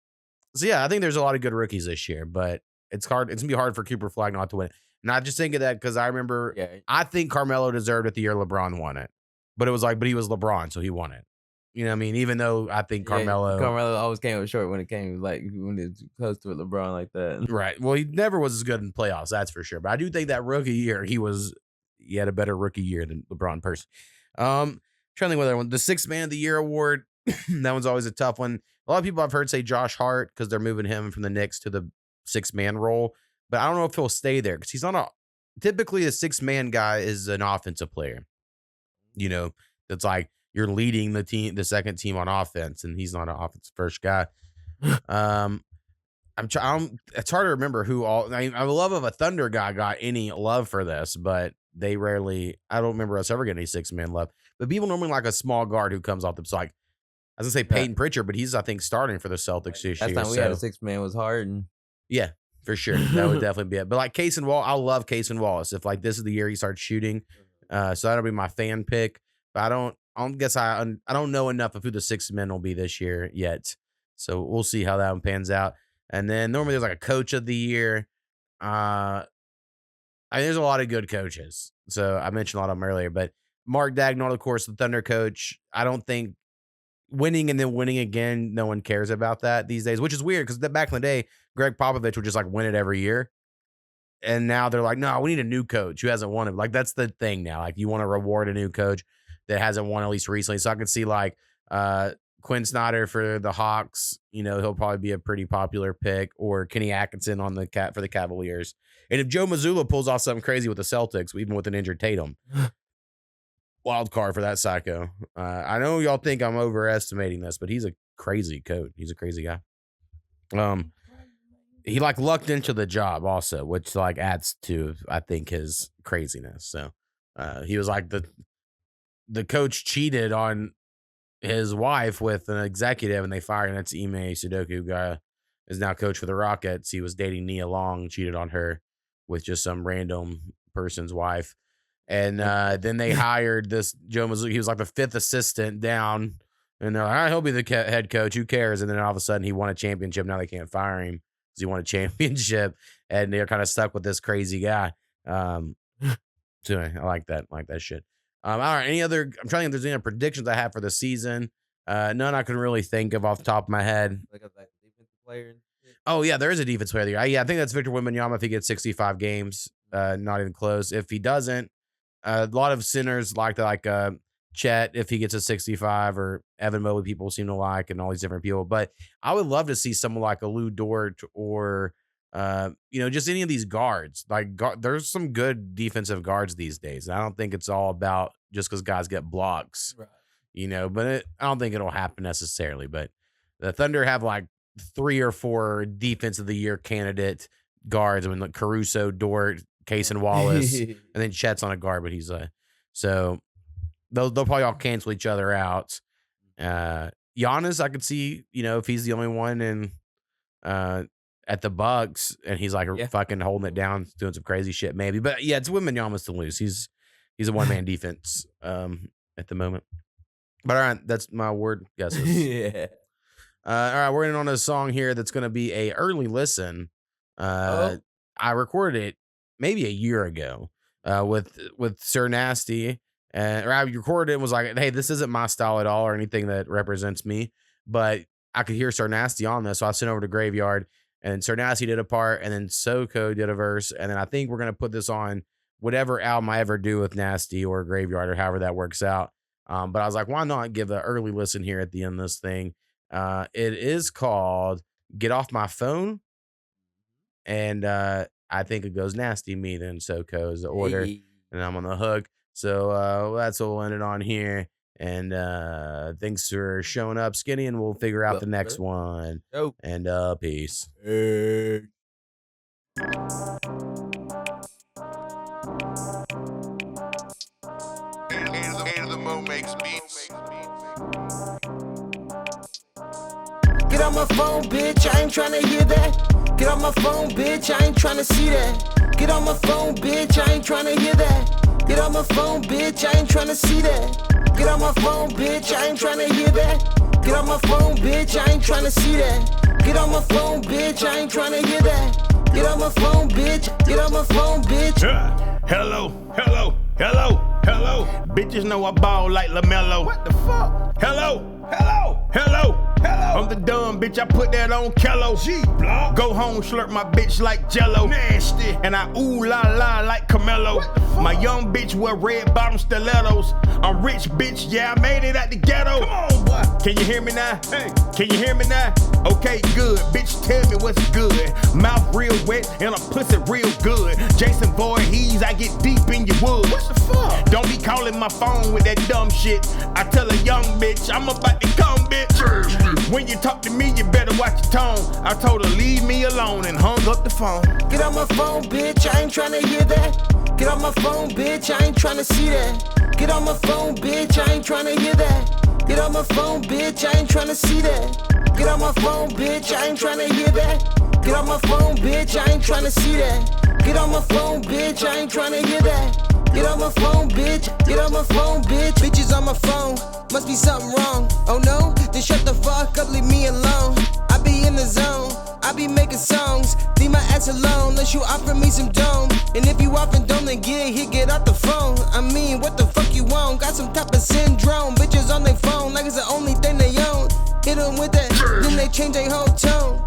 yeah, I think there's a lot of good rookies this year, but it's hard. It's gonna be hard for Cooper Flag not to win it. And I just think of that because I remember I think Carmelo deserved it the year LeBron won it, but it was like, but he was LeBron, so he won it. You know what I mean? Even though I think Carmelo always came up short when it's close to LeBron like that. Right. Well, he never was as good in playoffs, that's for sure. But I do think that rookie year, he had a better rookie year than LeBron personally. Trying to think what other one. The Sixth Man of the Year award. That one's always a tough one. A lot of people I've heard say Josh Hart because they're moving him from the Knicks to the 6-man role. But I don't know if he'll stay there because he's not typically a 6-man guy is an offensive player. That's like you're leading the second team on offense, and he's not an offensive first guy. It's hard to remember who all. I love if a Thunder guy got any love for this, but they rarely. I don't remember us ever getting any 6-man love. But people normally like a small guard who comes off the. So like, I was gonna say Peyton Pritchard, but he's I think starting for the Celtics this year. Last time we had a 6-man was Harden. Yeah, for sure. That would definitely be it. But like Case and Wallace, I love Case and Wallace. If like this is the year he starts shooting, so that'll be my fan pick. But I don't know enough of who the 6 men will be this year yet. So we'll see how that one pans out. And then normally there's like a coach of the year. There's a lot of good coaches. So I mentioned a lot of them earlier, but Mark Dagnall, of course, the Thunder coach. I don't think winning and then winning again, no one cares about that these days, which is weird because back in the day, Greg Popovich would just like win it every year. And now they're like, no, we need a new coach who hasn't won it. Like that's the thing now. Like you want to reward a new coach that hasn't won at least recently. So I can see like Quinn Snyder for the Hawks. He'll probably be a pretty popular pick, or Kenny Atkinson on for the Cavaliers. And if Joe Mazzulla pulls off something crazy with the Celtics, even with an injured Tatum, wild card for that psycho. I know y'all think I'm overestimating this, but he's a crazy coach. He's a crazy guy. He like lucked into the job also, which like adds to I think his craziness. So he was like the coach cheated on his wife with an executive and they fired him. That's Ime Sudoku guy is now coach for the Rockets. He was dating Nia Long, cheated on her with just some random person's wife. And then they hired this Joe Mazzulla. He was like the 5th assistant down. And they're like, all right, he'll be the head coach. Who cares? And then all of a sudden he won a championship. Now they can't fire him because he won a championship. And they're kind of stuck with this crazy guy. So anyway, I like that. I like that shit. All right. I'm trying to think if there's any predictions I have for the season. None I can really think of off the top of my head. Like a defensive player. Oh, yeah, there is a defense player of the year. Yeah, I think that's Victor Wembanyama if he gets 65 games. Not even close. If he doesn't, a lot of sinners like Chet if he gets a 65, or Evan Mobley people seem to like, and all these different people. But I would love to see someone like a Lou Dort or just any of these guards. Like there's some good defensive guards these days. I don't think it's all about just because guys get blocks, right? But I don't think it'll happen necessarily. But the Thunder have like 3 or 4 defense of the year candidate guards. I mean, like Caruso, Dort, Case and Wallace, and then Chet's on a guard, but he's so they'll probably all cancel each other out. Giannis, I could see, if he's the only one in at the Bucks and he's like fucking holding it down, doing some crazy shit, maybe. But yeah, it's Wembanyama's to lose. He's a one-man defense at the moment. But all right, that's my word guesses. Yeah. All right, we're in on a song here that's going to be a early listen. I recorded it maybe a year ago with Sir Nasty. Or I recorded it and was like, hey, this isn't my style at all or anything that represents me. But I could hear Sir Nasty on this, so I sent over to Graveyard. And Sir Nasty did a part, and then Soko did a verse. And then I think we're going to put this on whatever album I ever do with Nasty or Graveyard or however that works out. But I was like, why not give an early listen here at the end of this thing? It is called Get Off My Phone. And I think it goes Nasty, me, then Soko is the order. Hey. And I'm on the hook. So that's what we'll end it on here. And thanks for showing up, Skinny, and we'll figure out the next one. Oh. And peace. Hey. Get on my phone, bitch, I ain't tryna hear that. Get on my phone, bitch, I ain't tryna see that. Get on my phone, bitch, I ain't tryna hear that. Get on my phone, bitch, I ain't tryna see that. Get on my phone, bitch, I ain't tryna hear that. Get on my phone, bitch, I ain't tryna see that. Get on my phone, bitch, I ain't tryna hear that. Get on my phone, bitch, get on my phone, bitch. Hello, hello, hello, hello. Bitches know I ball like LaMelo. What the fuck? Hello, hello, hello. Hello. I'm the dumb bitch, I put that on Kello. G-Block. Go home, slurp my bitch like Jello. Nasty. And I ooh la la like Camelo. My young bitch wear red bottom stilettos. I'm rich bitch, yeah, I made it out the ghetto. Come on, boy. Can you hear me now? Hey. Can you hear me now? Okay, good. Bitch, tell me what's good. Mouth real wet and a pussy real good. Jason Voorhees, I get deep in your woods. What the fuck? Don't be calling my phone with that dumb shit. I tell a young bitch, I'm about to come, bitch. When you talk to me, you better watch your tone. I told her, leave me alone, and hung up the phone. Get on my phone, bitch, I ain't tryna hear that. Get on my phone, bitch, I ain't tryna see that. Get on my phone, bitch, I ain't tryna hear that. Get on my phone, bitch, I ain't tryna see that. Get on my phone, bitch, I ain't tryna hear that. Get on my phone, bitch, I ain't tryna see that. Get on my phone, bitch, I ain't tryna hear that. Get on my phone, bitch. Get on my phone, bitch. Bitches on my phone. Must be something wrong. Oh no? Then shut the fuck up, leave me alone. I be in the zone. I be making songs. Leave my ass alone unless you offer me some dome. And if you often don't, then get out the phone. I mean, what the fuck you want? Got some type of syndrome. Bitches on their phone like it's the only thing they own. Hit them with that, then they change their whole tone.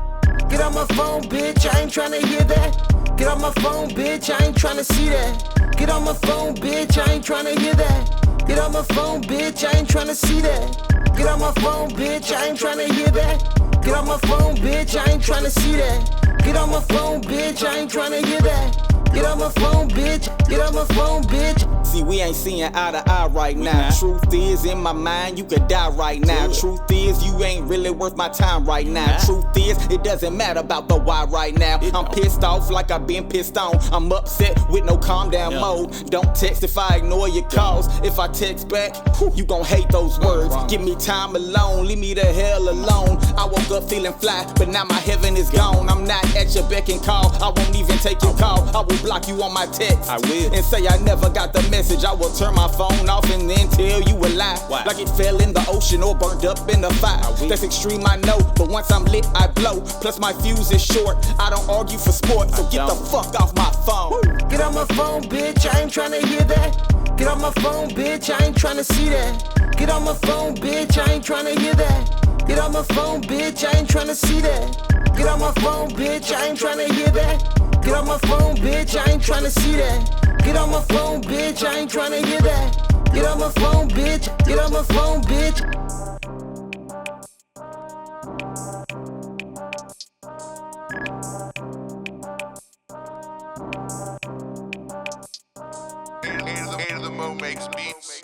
Get on my phone, bitch. I ain't tryna hear that. Get on my phone, bitch. I ain't tryna see that. Get on my phone, bitch. I ain't tryna hear that. Get on my phone, bitch. I ain't tryna see that. Get on my phone, bitch. I ain't tryna hear that. Get on my phone, bitch. I ain't tryna see that. Get on my phone, bitch. I ain't tryna hear that. Get on my phone, bitch. Get on my phone, bitch. See, we ain't seeing eye to eye right now. Truth is, in my mind, you could die right now. Truth is, you ain't really worth my time right now. Truth is, it doesn't matter about the why right now. I'm pissed off like I've been pissed on. I'm upset with no calm down mode. Don't text if I ignore your calls. If I text back, you gon' hate those words. Give me time alone, leave me the hell alone. I woke up feeling fly, but now my heaven is gone. I'm not at your beck and call. I won't even take your call. I will block you on my text. I will. And say I never got the message. I will turn my phone off and then tell you a lie. Why? Like it fell in the ocean or burned up in the fire. That's extreme, I know, but once I'm lit, I blow. Plus my fuse is short. I don't argue for sport, so get the fuck off my phone. Get on my phone, bitch. I ain't tryna hear that. Get on my phone, bitch. I ain't tryna see that. Get on my phone, bitch. I ain't tryna hear that. Get on my phone, bitch. I ain't tryna see that. Get on my phone, bitch. I ain't tryna hear that. Get on my phone, bitch. I ain't tryna see that. Get on my phone, bitch. I ain't tryna hear that. Get on my phone, bitch. Get on my phone, bitch. A2thaMow makes beats.